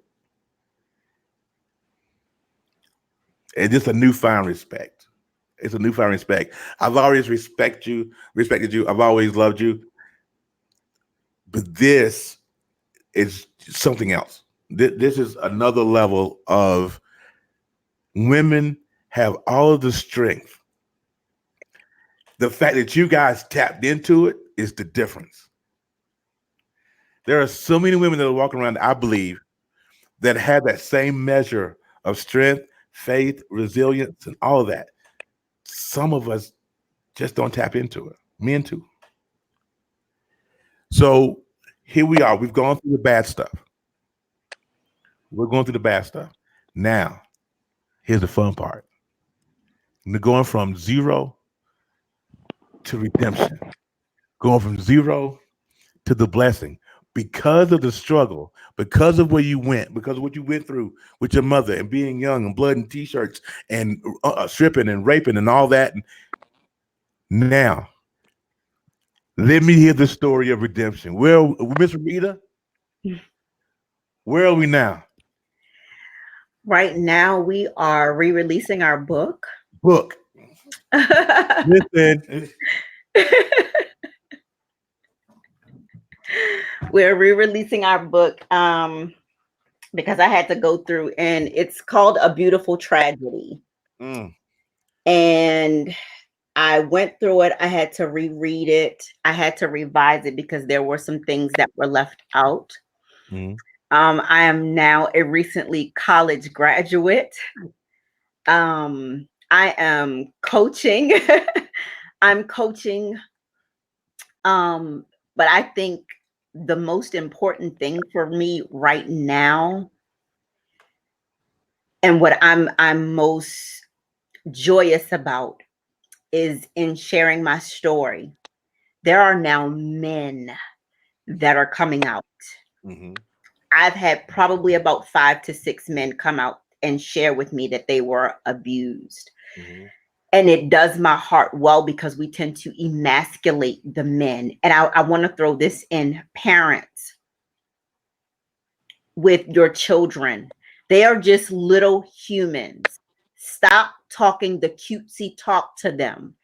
it's just a newfound respect. It's a newfound respect. I've always respected you. I've always loved you, but this is something else. This is another level of women have all of the strength. The fact that you guys tapped into it is the difference. There are so many women that are walking around, I believe, that have that same measure of strength, faith, resilience, and all of that. Some of us just don't tap into it. Men too. So here we are. We've gone through the bad stuff. We're going through the bad stuff. Now, here's the fun part. We're going from zero to redemption. Going from zero to the blessing. Because of the struggle, because of where you went, because of what you went through with your mother and being young and blood and T-shirts and stripping and raping and all that. Now, let me hear the story of redemption. Well, Miss Rita, where are we now? Right now, we are re-releasing our book. Listen. We're re-releasing our book because I had to go through, and it's called A Beautiful Tragedy. And I went through it. I had to reread it. I had to revise it because there were some things that were left out. I am now a recently college graduate. I am coaching. I'm coaching. But I think the most important thing for me right now, and what I'm most joyous about, is in sharing my story. There are now men that are coming out. I've had probably about 5 to 6 men come out and share with me that they were abused. Mhm. And it does my heart well because we tend to emasculate the men. And I want to throw this in: parents with your children. They are just little humans. Stop talking the cutesy talk to them.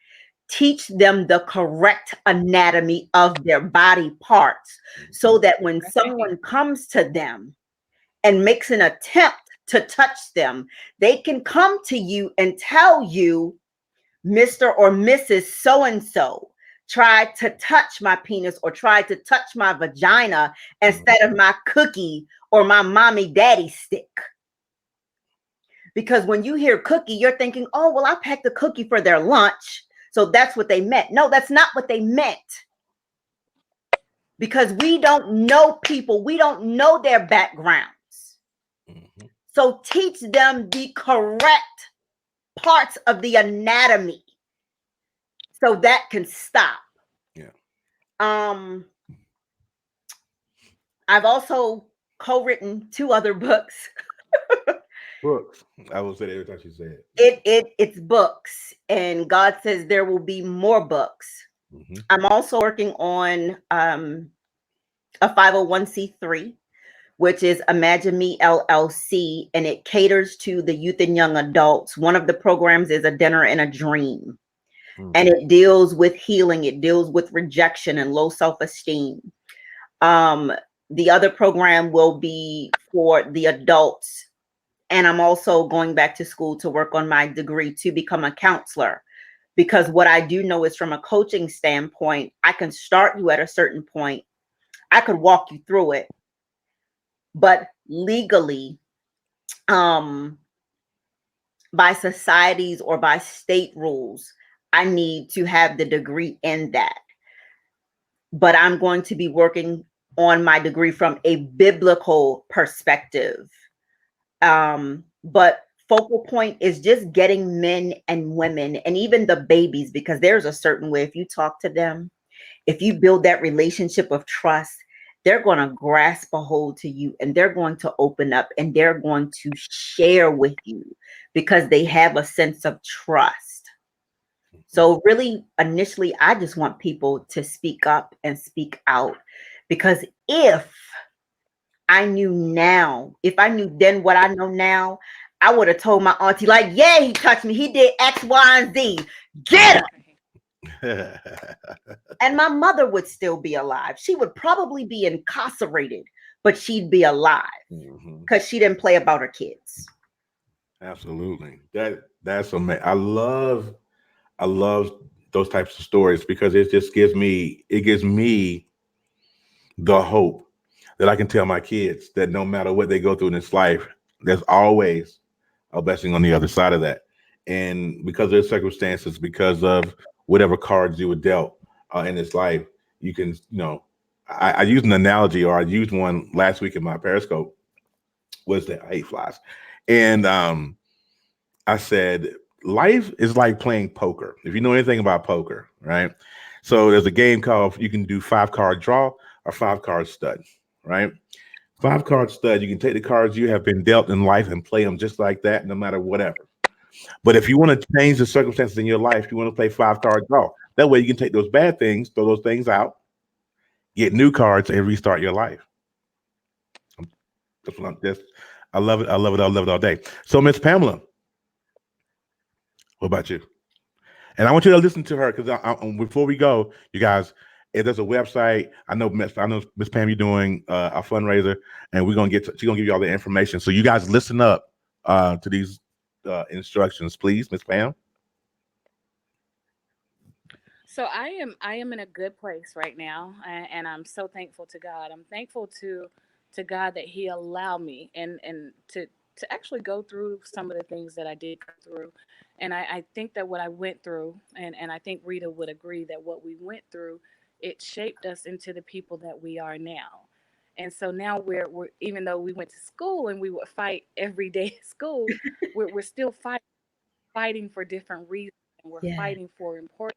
Teach them the correct anatomy of their body parts so that when someone comes to them and makes an attempt to touch them, they can come to you and tell you, Mr. or Mrs. So-and-so tried to touch my penis or tried to touch my vagina instead of my cookie or my mommy daddy stick. Because when you hear cookie, you're thinking, oh, well, I packed a cookie for their lunch, so that's what they meant. No, that's not what they meant. Because we don't know people. We don't know their backgrounds. Mhm. So teach them the correct parts of the anatomy so that can stop. Yeah. I've also co-written 2 other books. Books. I will say that every time she said It's books, and God says there will be more books. Mhm. I'm also working on a 501c3, which is Imagine Me LLC, and it caters to the youth and young adults. One of the programs is A Dinner and a Dream, and it deals with healing. It deals with rejection and low self-esteem. The other program will be for the adults, and I'm also going back to school to work on my degree to become a counselor, because what I do know is, from a coaching standpoint, I can start you at a certain point. I could walk you through it, but legally, by societies or by state rules, I need to have the degree in that. But I'm going to be working on my degree from a biblical perspective. But focal point is just getting men and women and even the babies, because there's a certain way, if you talk to them, if you build that relationship of trust, they're going to grasp a hold to you, and they're going to open up, and they're going to share with you because they have a sense of trust. So really, initially, I just want people to speak up and speak out, because if I knew then what I know now, I would have told my auntie, like, yeah, he touched me. He did X, Y, and Z. Get him. And my mother would still be alive. She would probably be incarcerated, but she'd be alive because she didn't play about her kids. Absolutely. That's amazing. I love those types of stories because it gives me the hope that I can tell my kids that no matter what they go through in this life, there's always a blessing on the other side of that. And because of their circumstances, because of whatever cards you were dealt in this life, you can, I used an analogy, or I used one last week in my Periscope, was that I hate flies. And I said, life is like playing poker. If you know anything about poker, right? So there's a game called, you can do 5-card draw or 5-card stud, right? 5-card stud, you can take the cards you have been dealt in life and play them just like that, no matter whatever. But if you want to change the circumstances in your life, you want to play 5-card draw. That way you can take those bad things, throw those things out, get new cards, and restart your life. That's what I'm just, I love it. I love it. I love it all day. So Miss Pamela, what about you? And I want you to listen to her, because before we go, you guys, if there's a website, I know Miss Pam, you're doing a fundraiser, and she's gonna give you all the information. So you guys listen up to these instructions, please, Miss Pam. So I am in a good place right now, and I'm so thankful to God. I'm thankful to God that He allowed me and to actually go through some of the things that I did go through. And I think that what I went through, and I think Rita would agree, that what we went through, it shaped us into the people that we are now. And so now we're even though we went to school and we would fight every day at school, we're still fighting for different reasons, and we're Yeah. fighting for important.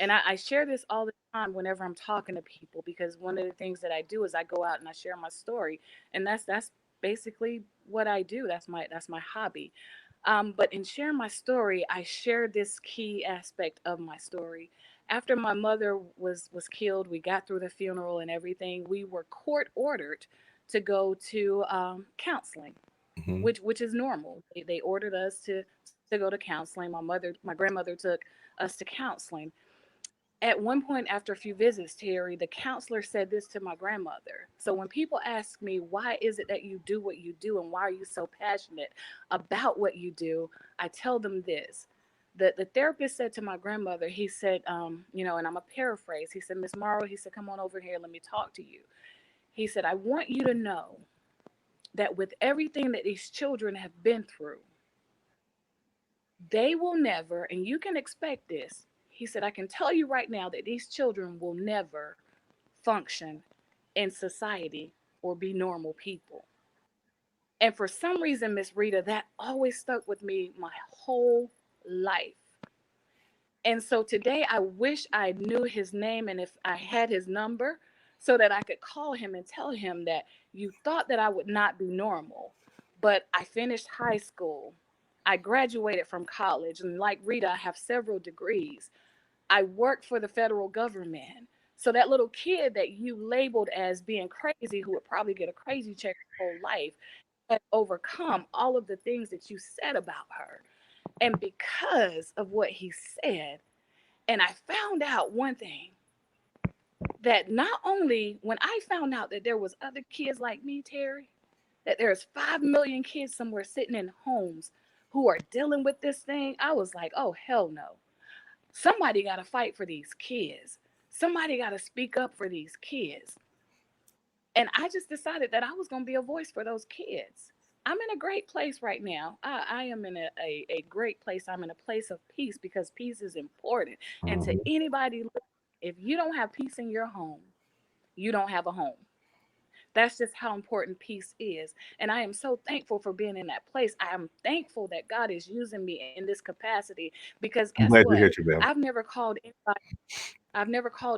And I share this all the time whenever I'm talking to people, because one of the things that I do is I go out and I share my story, and that's basically what I do. That's my hobby. But in sharing my story, I share this key aspect of my story. After my mother was killed, we got through the funeral and everything. We were court ordered to go to counseling, Mhm. which is normal. They ordered us to go to counseling. My grandmother took us to counseling. At one point, after a few visits, Terry, the counselor said this to my grandmother. So when people ask me, why is it that you do what you do and why are you so passionate about what you do, I tell them this. The therapist said to my grandmother, he said, and I'm a paraphrase, he said, Miss Morrow, he said, come on over here, let me talk to you. He said, I want you to know that with everything that these children have been through, they will never, and you can expect this. He said, I can tell you right now that these children will never function in society or be normal people. And for some reason, Miss Rita, that always stuck with me my whole life. And so today I wish I knew his name and if I had his number so that I could call him and tell him that you thought that I would not be normal, but I finished high school. I graduated from college, and like Rita, I have several degrees. I worked for the federal government. So that little kid that you labeled as being crazy, who would probably get a crazy check his whole life, has overcome all of the things that you said about her. And because of what he said, and I found out one thing, that not only when I found out that there was other kids like me, Terry, that there's 5 million kids somewhere sitting in homes who are dealing with this thing, I was like, oh, hell no. Somebody got to fight for these kids. Somebody got to speak up for these kids. And I just decided that I was going to be a voice for those kids. I'm in a great place right now. I am in a great place. I'm in a place of peace because peace is important. And to anybody, if you don't have peace in your home, you don't have a home. That's just how important peace is. And I am so thankful for being in that place. I am thankful that God is using me in this capacity because I'm guess glad to what? hear you, Bell. I've never called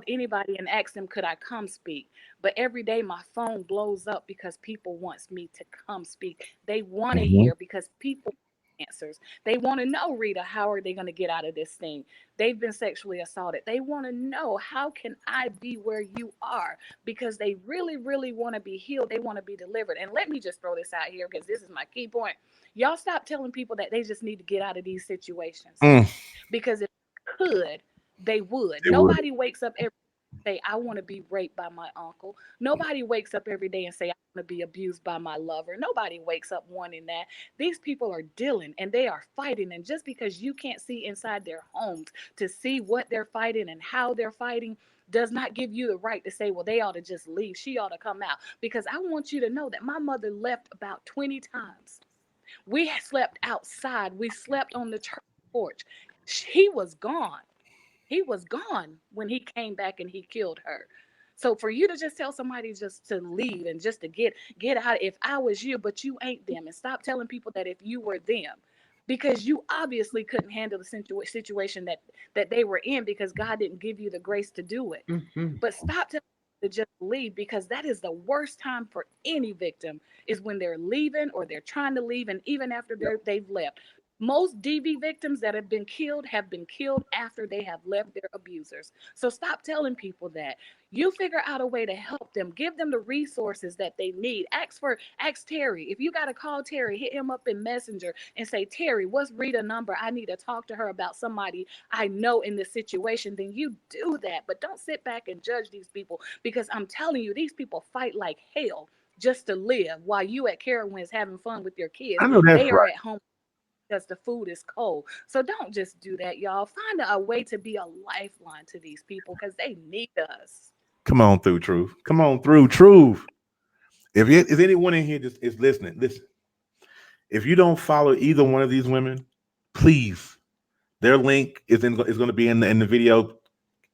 anybody and asked them, could I come speak? But every day my phone blows up because people want me to come speak. They want to hear because people answers. They want to know, Rita, how are they going to get out of this thing? They've been sexually assaulted. They want to know, how can I be where you are? Because they really, really want to be healed. They want to be delivered. And let me just throw this out here because this is my key point. Y'all stop telling people that they just need to get out of these situations. Because if they could, they would. Nobody wakes up every day say, I want to be raped by my uncle. Nobody wakes up every day and say, I want to be abused by my lover. Nobody wakes up wanting that. These people are dealing and they are fighting. And just because you can't see inside their homes to see what they're fighting and how they're fighting does not give you the right to say, well, they ought to just leave. She ought to come out. Because I want you to know that my mother left about 20 times. We slept outside. We slept on the church porch. He was gone. He was gone when he came back and he killed her. So for you to just tell somebody just to leave and just to get out, if I was you, but you ain't them, and stop telling people that if you were them, because you obviously couldn't handle the situation that they were in because God didn't give you the grace to do it. But stop telling people to just leave, because that is the worst time for any victim, is when they're leaving or they're trying to leave, and even after they've left. Most DV victims that have been killed after they have left their abusers. So stop telling people that. You figure out a way to help them, give them the resources that they need. Ask Terry. If you got to call Terry, hit him up in Messenger and say, Terry, what's Rita's number? I need to talk to her about somebody I know in this situation. Then you do that. But don't sit back and judge these people, because I'm telling you, these people fight like hell just to live, while you at Carowinds having fun with your kids. I know that's they are right. at home because the food is cold. So don't just do that, y'all. Find a way to be a lifeline to these people because they need us. Come on through, Truth. Come on through, Truth. If anyone in here just is listening, listen. If you don't follow either one of these women, please, their link is going to be in the video.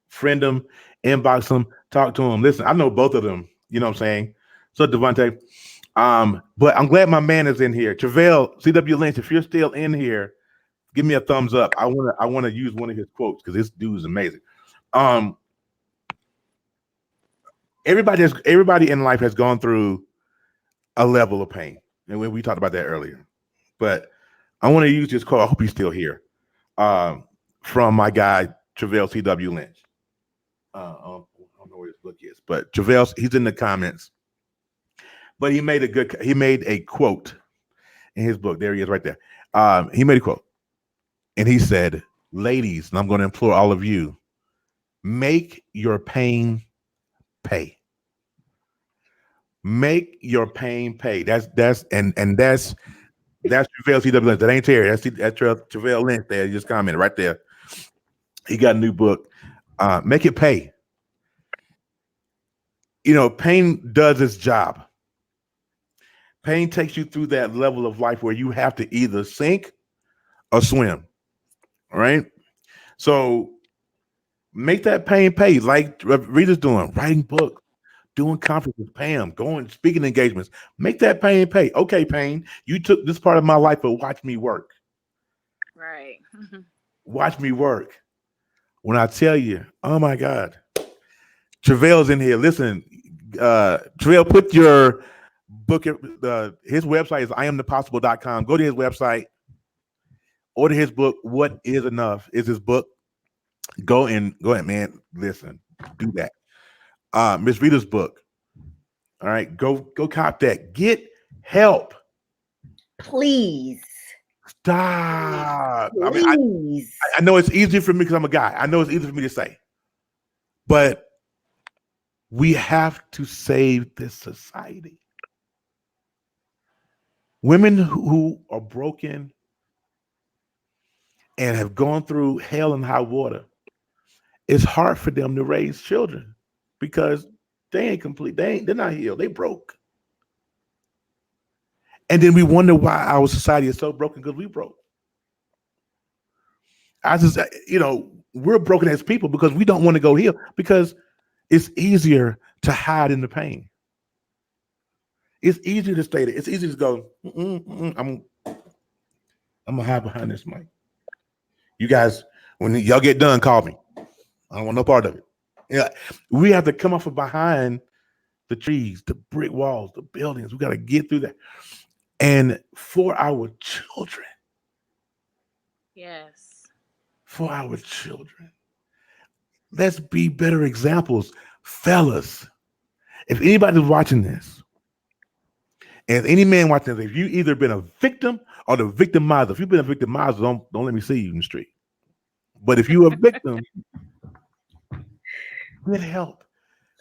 Friend them, inbox them, talk to them. Listen, I know both of them. You know what I'm saying? So Devontae, but I'm glad my man is in here. Travell, CW Lynch, if you're still in here, give me a thumbs up. I want to use one of his quotes because this dude is amazing. Um, everybody in life has gone through a level of pain, and we talked about that earlier. But I want to use this quote. I hope he's still here. From my guy Travell C.W. Lynch. I don't know where his book is, but Travell, he's in the comments. But he made a quote in his book. There he is, right there. He made a quote, and he said, "Ladies, and I'm going to implore all of you, make your pain pay. Make your pain pay." That's Travell C.W. Lynch. That ain't Terry. That's Travell Lynch. There, he just commented right there. He got a new book. Make it pay. You know, pain does its job. Pain takes you through that level of life where you have to either sink or swim. All right. So make that pain pay, like Rita's doing, writing books, doing conferences, Pam, going speaking engagements. Make that pain pay. Okay, pain, you took this part of my life, but watch me work. Right. Watch me work. When I tell you, oh my God, Travell's in here. Listen, Travell, put your book. His website is IamThePossible.com. Go to his website, order his book. What is enough is his book. Go ahead, man. Listen, do that. Miss Rita's book. All right, go cop that. Get help. Please. Stop. Please. I mean, I know it's easy for me because I'm a guy. I know it's easy for me to say, but we have to save this society. Women who are broken and have gone through hell and high water, it's hard for them to raise children because they ain't complete. They're not healed. They broke. And then we wonder why our society is so broken because we broke. We're broken as people because we don't want to go heal because it's easier to hide in the pain. It's easier to stay there. It's easier to go, I'm gonna hide behind this mic. You guys, when y'all get done, call me. I don't want no part of it. Yeah, we have to come off of behind the trees, the brick walls, the buildings. We got to get through that. And for our children. Yes. For our children. Let's be better examples. Fellas, if anybody's watching this, and any man watching this, if you either been a victim or the victimizer, if you've been a victimizer, don't let me see you in the street. But if you're a victim, get help.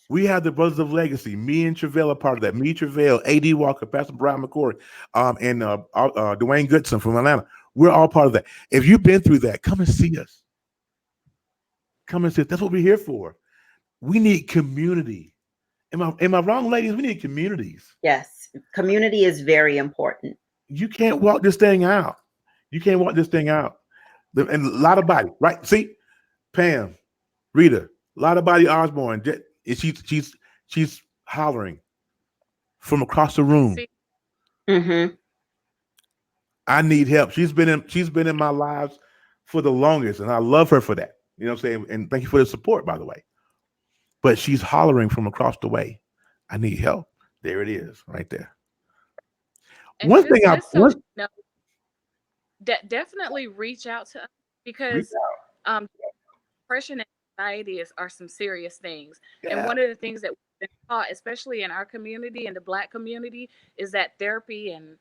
We have the Brothers of Legacy. Me and Travell are part of that. Me, Travell, A.D. Walker, Pastor Brian McCory, and Dwayne Goodson from Atlanta. We're all part of that. If you've been through that, come and see us. Come and see us. That's what we're here for. We need community. Am I wrong, ladies? We need communities. Yes. Community is very important. You can't walk this thing out. And a lot of body, right? See, Pam, Rita, a lot of body Osborne. She's hollering from across the room. Mm-hmm. I need help. She's been in my lives for the longest, and I love her for that. You know what I'm saying? And thank you for the support, by the way. But she's hollering from across the way. I need help. There it is, right there. And definitely reach out to us because depression and anxiety are some serious things. Yeah. And one of the things that we've been taught, especially in our community, in the Black community, is that therapy and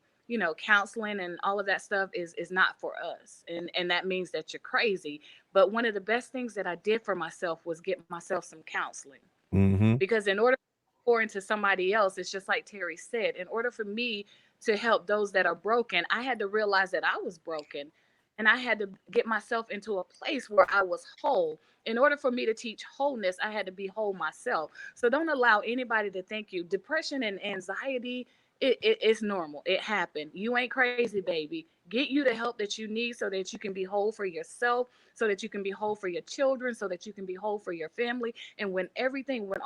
counseling and all of that stuff is not for us. And that means that you're crazy. But one of the best things that I did for myself was get myself some counseling. Mm-hmm. Because in order to pour into somebody else, it's just like Terry said, in order for me to help those that are broken, I had to realize that I was broken. And I had to get myself into a place where I was whole. In order for me to teach wholeness, I had to be whole myself. So don't allow anybody to think you. Depression and anxiety, it's normal. It happened. You ain't crazy, baby. Get you the help that you need so that you can be whole for yourself, so that you can be whole for your children, so that you can be whole for your family. And when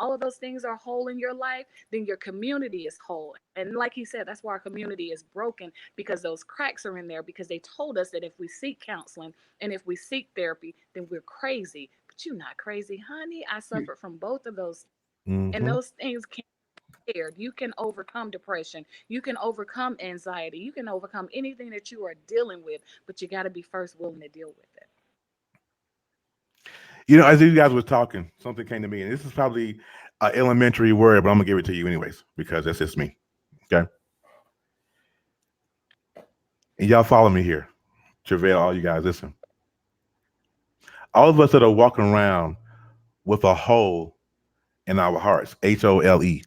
all of those things are whole in your life, then your community is whole. And like he said, that's why our community is broken, because those cracks are in there, because they told us that if we seek counseling and if we seek therapy, then we're crazy. but you're not crazy, honey. I suffered from both of those, and Mhm. those things can be shared. You can overcome depression. You can overcome anxiety. You can overcome anything that you are dealing with, but you got to be first willing to deal with it. You know, as you guys were talking, something came to me, and this is probably an elementary word, but I'm gonna give it to you anyways because that's just me. Okay, and y'all follow me here. Travail, all you guys, listen. All of us that are walking around with a hole in our hearts, HOLE.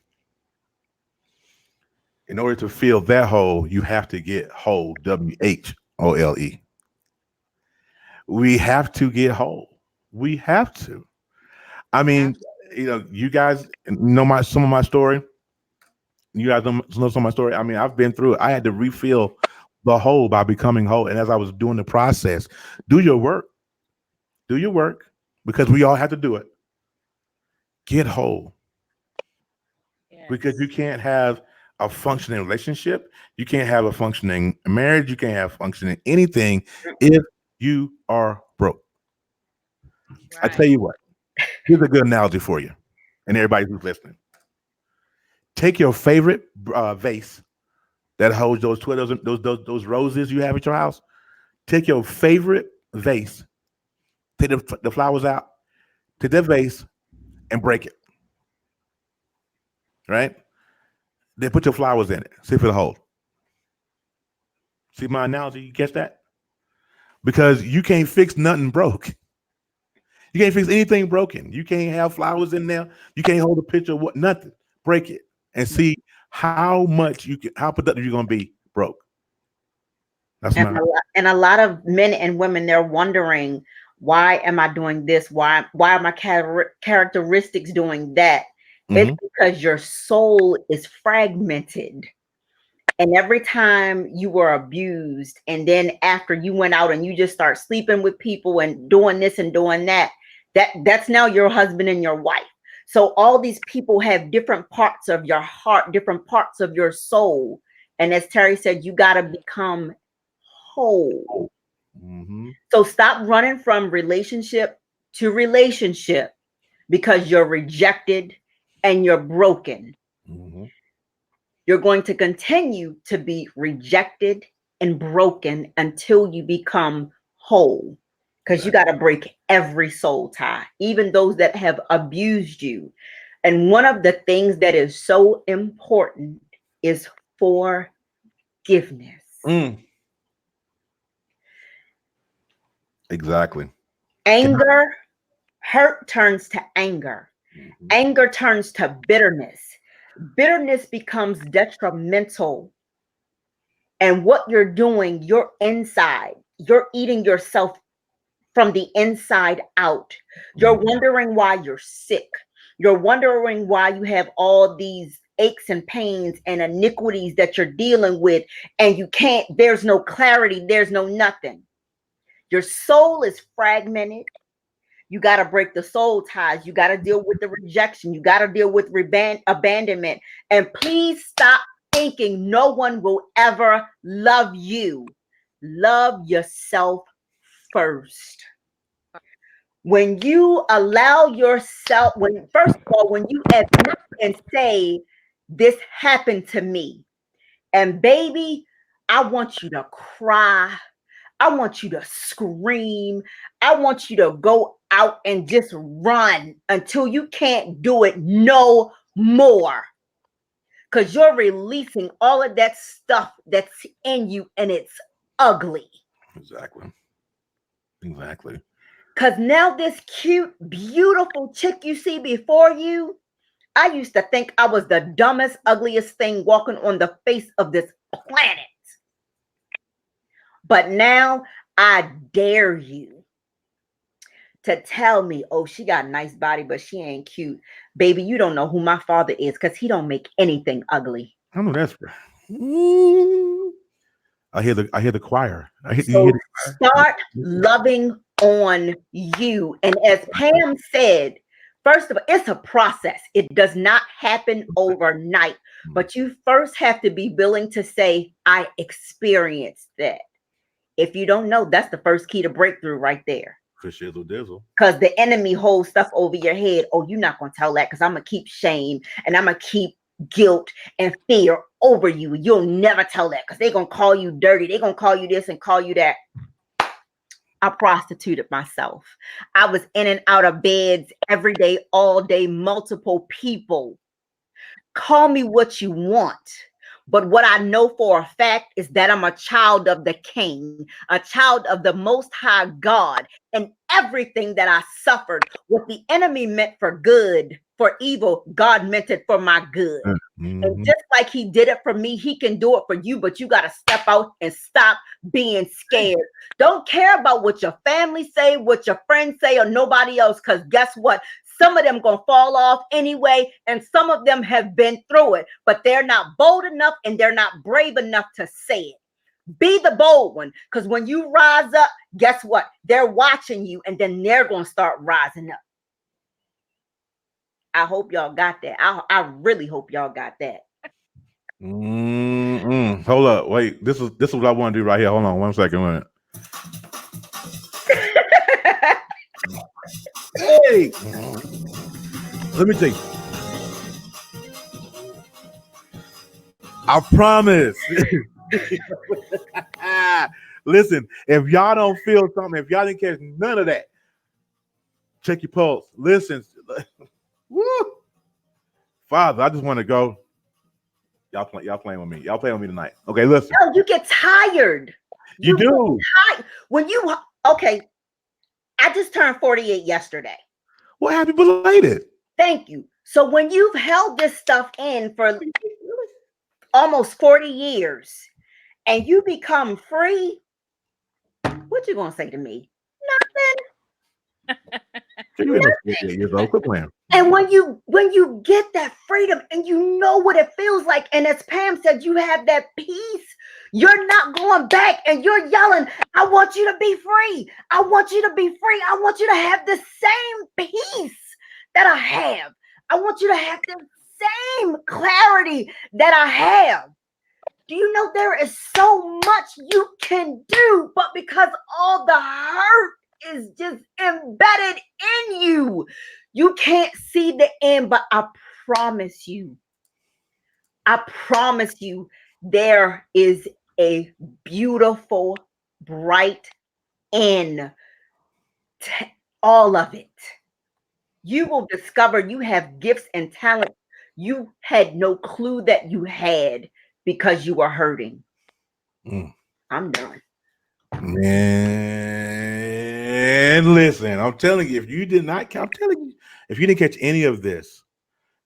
In order to fill that hole, you have to get whole, WHOLE. We have to get whole. We have to. I mean, you know, you guys know some of my story. You guys know some of my story. I mean, I've been through it. I had to refill the hole by becoming whole. And as I was doing the process, do your work. Do your work because we all have to do it. Get whole because you Yes. can't have a functioning relationship. You can't have a functioning marriage. You can't have functioning anything if you are broke. I tell Right. you what, here's a good analogy for you and everybody who's listening. Take your favorite vase that holds those 12, those roses you have at your house. Take your favorite vase, take the flowers out, take that vase and break it. Right? Then put your flowers in it. See if it'll hold. See my analogy? You catch that? Because you can't fix nothing broke. You can't fix anything broken. You can't have flowers in there. You can't hold a picture of what nothing. Break it and see how much how productive you're gonna be broke. That's And not a lot of men and women, they're wondering, why am I doing this? Why are my characteristics doing that? It's hmm because your soul is fragmented. And every time you were abused, and then after you went out and you just start sleeping with people and doing this and doing that, that's now your husband and your wife. So all these people have different parts of your heart, different parts of your soul. And as Terry said, you got to become whole. hmm So stop running from relationship to relationship because you're rejected and you're broken. hmm You're going to continue to be rejected and broken until you become whole. Because you got to break every soul tie, even those that have abused you. And one of the things that is so important is forgiveness. Exactly. Anger, hurt turns to anger. Mhm. Anger turns to bitterness. Bitterness becomes detrimental. And what you're doing, you're inside, you're eating yourself from the inside out. You're Mhm. wondering why you're sick. You're wondering why you have all these aches and pains and iniquities that you're dealing with, and you can't, there's no clarity, there's no nothing. Your soul is fragmented. You got to break the soul ties. You got to deal with the rejection. You got to deal with abandonment. And please stop thinking no one will ever love you. Love yourself first. When you allow yourself, first of all, when you admit and say, this happened to me, and baby, I want you to cry. I want you to scream. I want you to go out and just run until you can't do it no more. Because you're releasing all of that stuff that's in you and it's ugly. Exactly. Exactly. Because now this cute, beautiful chick you see before you, I used to think I was the dumbest, ugliest thing walking on the face of this planet. But now I dare you to tell me, oh, she got a nice body, but she ain't cute. Baby, you don't know who my father is because he don't make anything ugly. I know that's right. Ooh. I hear the choir. You hear So the start loving on you. And as Pam said, first of all, it's a process. It does not happen overnight. But you first have to be willing to say, I experienced that. If you don't know, that's the first key to breakthrough right there. For shizzle dizzle. Because the enemy holds stuff over your head. Oh, you're not going to tell that because I'm going to keep shame and I'm going to keep guilt and fear over you. You'll never tell that because they're going to call you dirty. They're going to call you this and call you that. I prostituted myself. I was in and out of beds every day, all day, multiple people. Call me what you want. But what I know for a fact is that I'm a child of the King, a child of the Most High God. And everything that I suffered, what the enemy meant for good, for evil, God meant it for my good. Mm-hmm. And just like he did it for me, he can do it for you, but you got to step out and stop being scared. Don't care about what your family say, what your friends say, or nobody else, because guess what? Some of them gonna fall off anyway, and some of them have been through it, but they're not bold enough and they're not brave enough to say it. Be the bold one, because when you rise up, guess what? They're watching you, and then they're gonna start rising up. I hope y'all got that. I really hope y'all got that. Hold up, wait. This is what I want to do right here. Hold on, 1 second. Hey, let me tell you. I promise. Listen, if y'all don't feel something, if y'all didn't catch none of that, check your pulse. Listen, woo. Father, I just want to go. Y'all playing with me. Y'all playing with me tonight. Okay, listen. No, you get tired. You do. When you okay. I just turned 48 yesterday. Well, happy belated. Thank you. So when you've held this stuff in for almost 40 years and you become free, what you gonna say to me? Nothing. Years old. Quit playing. And when you get that freedom and you know what it feels like, and as Pam said, you have that peace, you're not going back and you're yelling, I want you to be free. I want you to be free. I want you to have the same peace that I have. I want you to have the same clarity that I have. Do you know there is so much you can do, but because all the hurt is just embedded in you, you can't see the end. But I promise you, there is a beautiful, bright end to all of it. You will discover you have gifts and talent you had no clue that you had because you were hurting. I'm done. Man, listen, I'm telling you, if you didn't catch any of this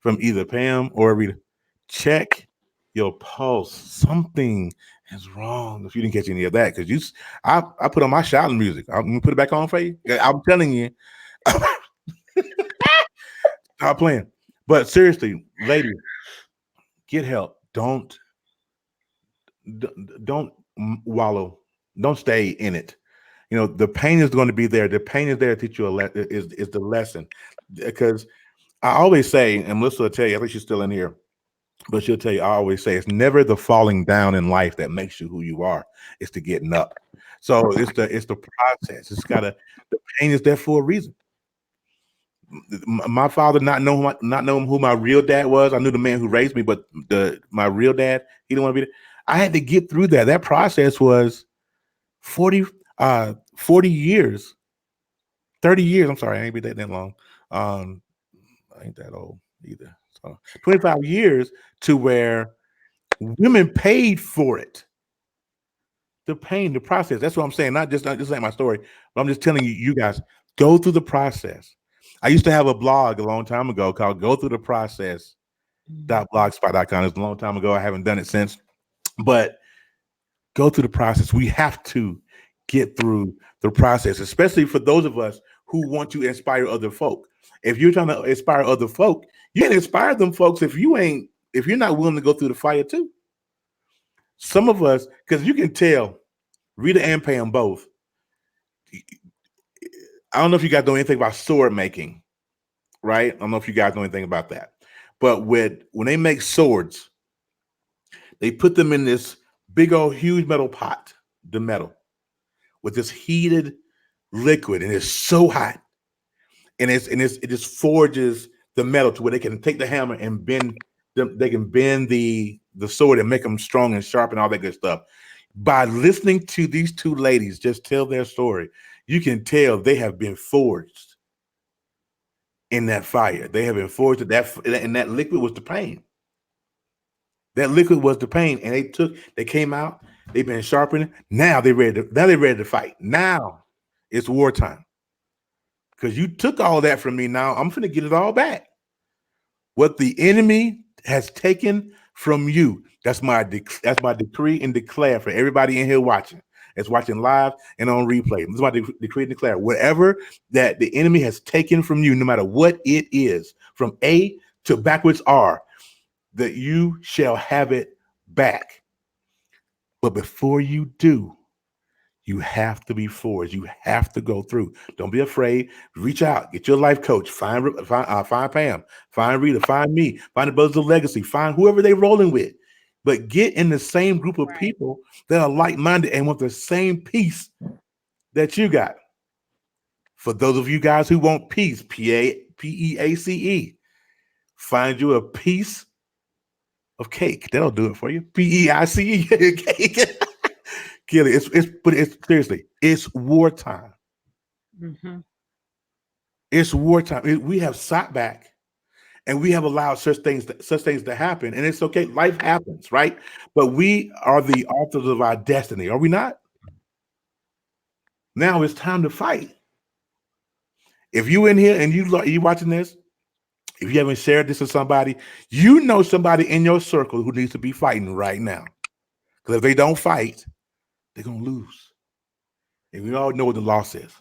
from either Pam or Rita, check your pulse. Something is wrong if you didn't catch any of that. Because I put on my shouting music. I'm gonna put it back on for you. I'm telling you. Stop playing. But seriously, ladies, get help. Don't wallow. Don't stay in it. You know, the pain is going to be there. The pain is there to teach you is the lesson. Because I always say, and Melissa will tell you, I think she's still in here, but she'll tell you, I always say, it's never the falling down in life that makes you who you are. It's the getting up. So it's the process. The pain is there for a reason. My father not knowing who my real dad was. I knew the man who raised me, but my real dad, he didn't want to be there. I had to get through that. That process was 40 years, 30 years. I'm sorry, I ain't been that long. I ain't that old either. So 25 years to where women paid for it. The pain, the process. That's what I'm saying. Not just like my story, but I'm just telling you guys, go through the process. I used to have a blog a long time ago called Go Through the Process.blogspot.com. It's a long time ago. I haven't done it since, but go through the process. We have to get through the process, especially for those of us who want to inspire other folk. If you're trying to inspire other folk, you can inspire them folks if you're not willing to go through the fire too. Some of us, because you can tell, Rita and Pam both. I don't know if you guys know anything about sword making, right? I don't know if you guys know anything about that. But when they make swords, they put them in this big old huge metal pot, the metal, with this heated liquid, and it's so hot, and it just forges the metal to where they can take the hammer and bend them. They can bend the sword and make them strong and sharp and all that good stuff. By listening to these two ladies just tell their story, you can tell they have been forged in that fire. They have been forged in that, and that liquid was the pain. That liquid was the pain, and they came out. They've been sharpening. Now they're ready to fight. Now it's wartime. Because you took all that from me. Now I'm going to get it all back. What the enemy has taken from you, that's my decree and declare for everybody in here watching. That's watching live and on replay. This is my decree and declare. Whatever that the enemy has taken from you, no matter what it is, from A to backwards R, that you shall have it back. But before you do, you have to be forged. You have to go through. Don't be afraid. Reach out. Get your life coach. Find Pam. Find Rita. Find me. Find the Brothers of Legacy. Find whoever they're rolling with. But get in the same group of people that are like-minded and want the same peace that you got. For those of you guys who want peace, P-E-A-C-E, find you a piece of cake. That'll do it for you. P-E-I-C-E cake. Kill it. It's seriously, it's wartime. Mm-hmm. It's wartime. We have sat back and we have allowed such things to happen. And it's okay. Life happens, right? But we are the authors of our destiny, are we not? Now it's time to fight. If you in here and you watching this, if you haven't shared this with somebody, you know somebody in your circle who needs to be fighting right now. Because if they don't fight, they're going to lose. And we all know what the loss is.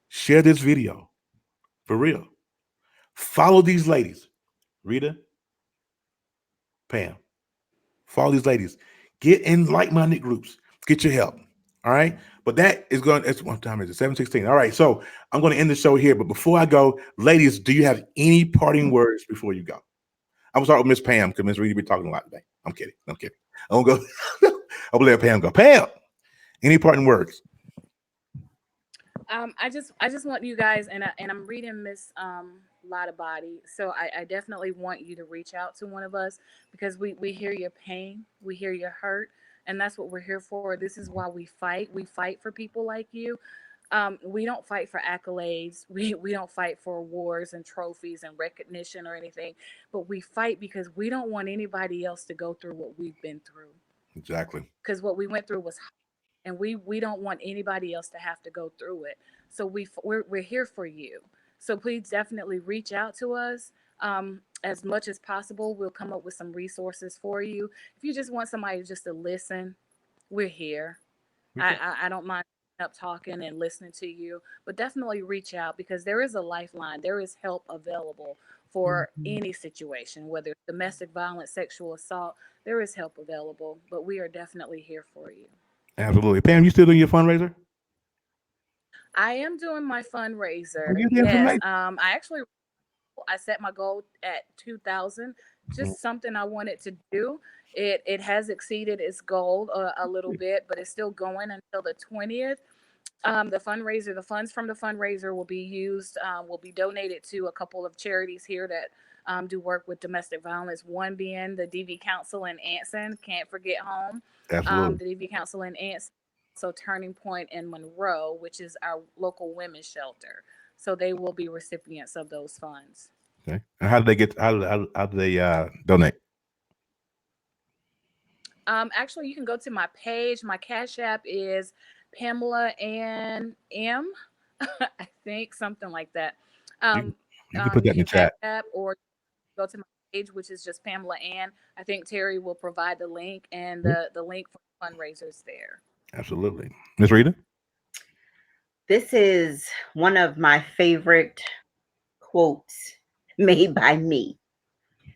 Share this video. For real. Follow these ladies. Rita, Pam. Follow these ladies. Get in like-minded groups. Get your help. All right? But it's what time is it? 7:16. All right. So I'm going to end the show here. But before I go, ladies, do you have any parting words before you go? I'm going to start with Miss Pam because Miss Rita be talking a lot today. I'm kidding. I'm going to go. I'll let Pam go. Pam, any parting words? I just want you guys, and I'm reading Miss Lotta Body, so I definitely want you to reach out to one of us because we hear your pain, we hear your hurt, and that's what we're here for. This is why we fight. We fight for people like you. We don't fight for accolades. We don't fight for awards and trophies and recognition or anything, but we fight because we don't want anybody else to go through what we've been through. Exactly. Because what we went through was hard, and we don't want anybody else to have to go through it. So we're here for you. So please definitely reach out to us as much as possible. We'll come up with some resources for you. If you just want somebody just to listen, we're here. Okay. I don't mind up talking and listening to you, but definitely reach out because there is a lifeline. There is help available for any situation, whether it's domestic violence, sexual assault. There is help available, but we are definitely here for you. Absolutely. Pam, you still doing your fundraiser? I am doing my fundraiser. Yes. I set my goal at 2,000. Just something I wanted to do. It has exceeded its goal a little bit, but it's still going until the 20th. The funds from the fundraiser will be donated to a couple of charities here that do work with domestic violence. One being the DV Council in Anson, Can't Forget Home. Absolutely. The DV Council in Anson. So Turning Point in Monroe, which is our local women's shelter. So they will be recipients of those funds. Okay. And how do they donate? Actually, you can go to my page. My Cash App is Pamela Ann M. I think something like that. You can put that in the chat. App or go to my page, which is just Pamela Ann. I think Terry will provide the link and the link for fundraisers there. Absolutely. Ms. Rita? This is one of my favorite quotes made by me.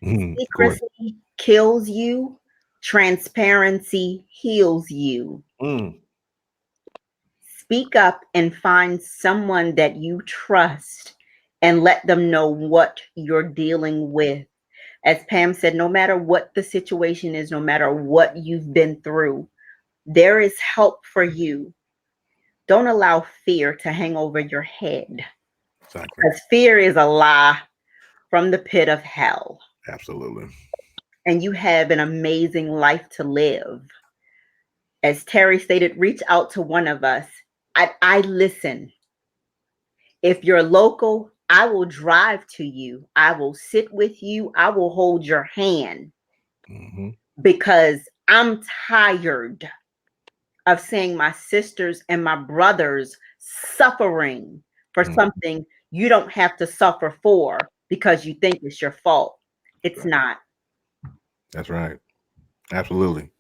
Secrecy kills you. Transparency heals you. Speak up and find someone that you trust and let them know what you're dealing with. As Pam said, no matter what the situation is, no matter what you've been through, there is help for you. Don't allow fear to hang over your head, Exactly. because fear is a lie from the pit of hell. Absolutely. And you have an amazing life to live. As Terry stated, reach out to one of us. I listen. If you're local, I will drive to you. I will sit with you. I will hold your hand, because I'm tired of seeing my sisters and my brothers suffering for something you don't have to suffer for because you think it's your fault. It's not. That's right. Absolutely.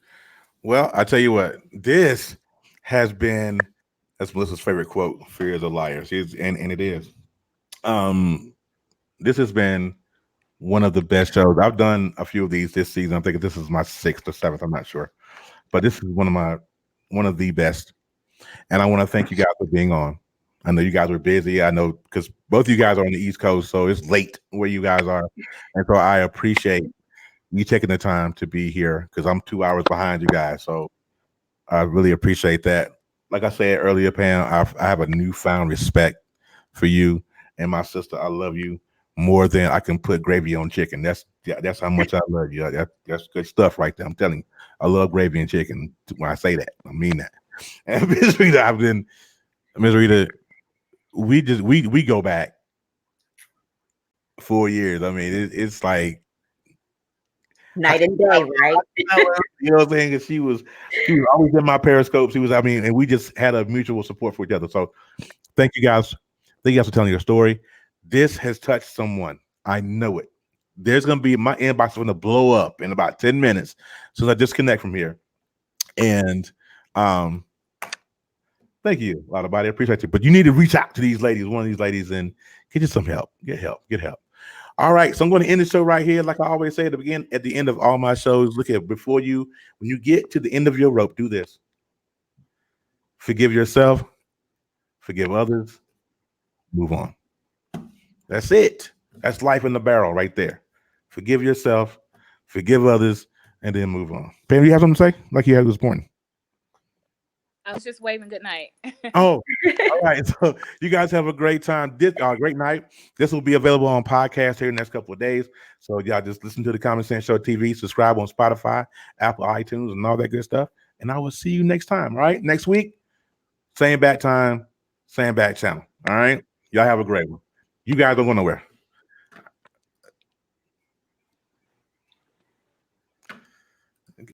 Well, I tell you what, this has been, that's Melissa's favorite quote, fear is a liar. And it is. This has been one of the best shows. I've done a few of these this season. I'm thinking this is my 6th or 7th. I'm not sure. But this is one of the best. And I want to thank you guys for being on. I know you guys were busy. I know because both of you guys are on the East Coast, so it's late where you guys are. And so I appreciate you taking the time to be here because I'm 2 hours behind you guys. So I really appreciate that. Like I said earlier, Pam, I have a newfound respect for you and my sister. I love you more than I can put gravy on chicken. That's how much I love you. That's good stuff right there. I'm telling you, I love gravy and chicken. When I say that, I mean that. And Ms. Rita, we go back 4 years. I mean, it's like Night and day, right? You know what I'm saying? She was always in my Periscope. And we just had a mutual support for each other. So thank you guys. Thank you guys for telling your story. This has touched someone. I know it. There's gonna be my inbox is gonna blow up in about 10 minutes as soon as I disconnect from here. And thank you, a lot of body. I appreciate you. But you need to reach out to these ladies, one of these ladies, and get you some help. Get help. All right, so I'm going to end the show right here. Like I always say at the end of all my shows, look at when you get to the end of your rope, do this. Forgive yourself, forgive others, move on. That's it. That's life in the barrel right there. Forgive yourself, forgive others, and then move on. Pam, you have something to say? Like you had this morning. I was just waving good night. Oh, all right. So you guys have a great time. Great night. This will be available on podcast here in the next couple of days. So y'all just listen to the Common Sense Show TV, subscribe on Spotify, Apple, iTunes, and all that good stuff. And I will see you next time. All right. Next week, same bat time, same bat channel. All right. Y'all have a great one. You guys don't go nowhere.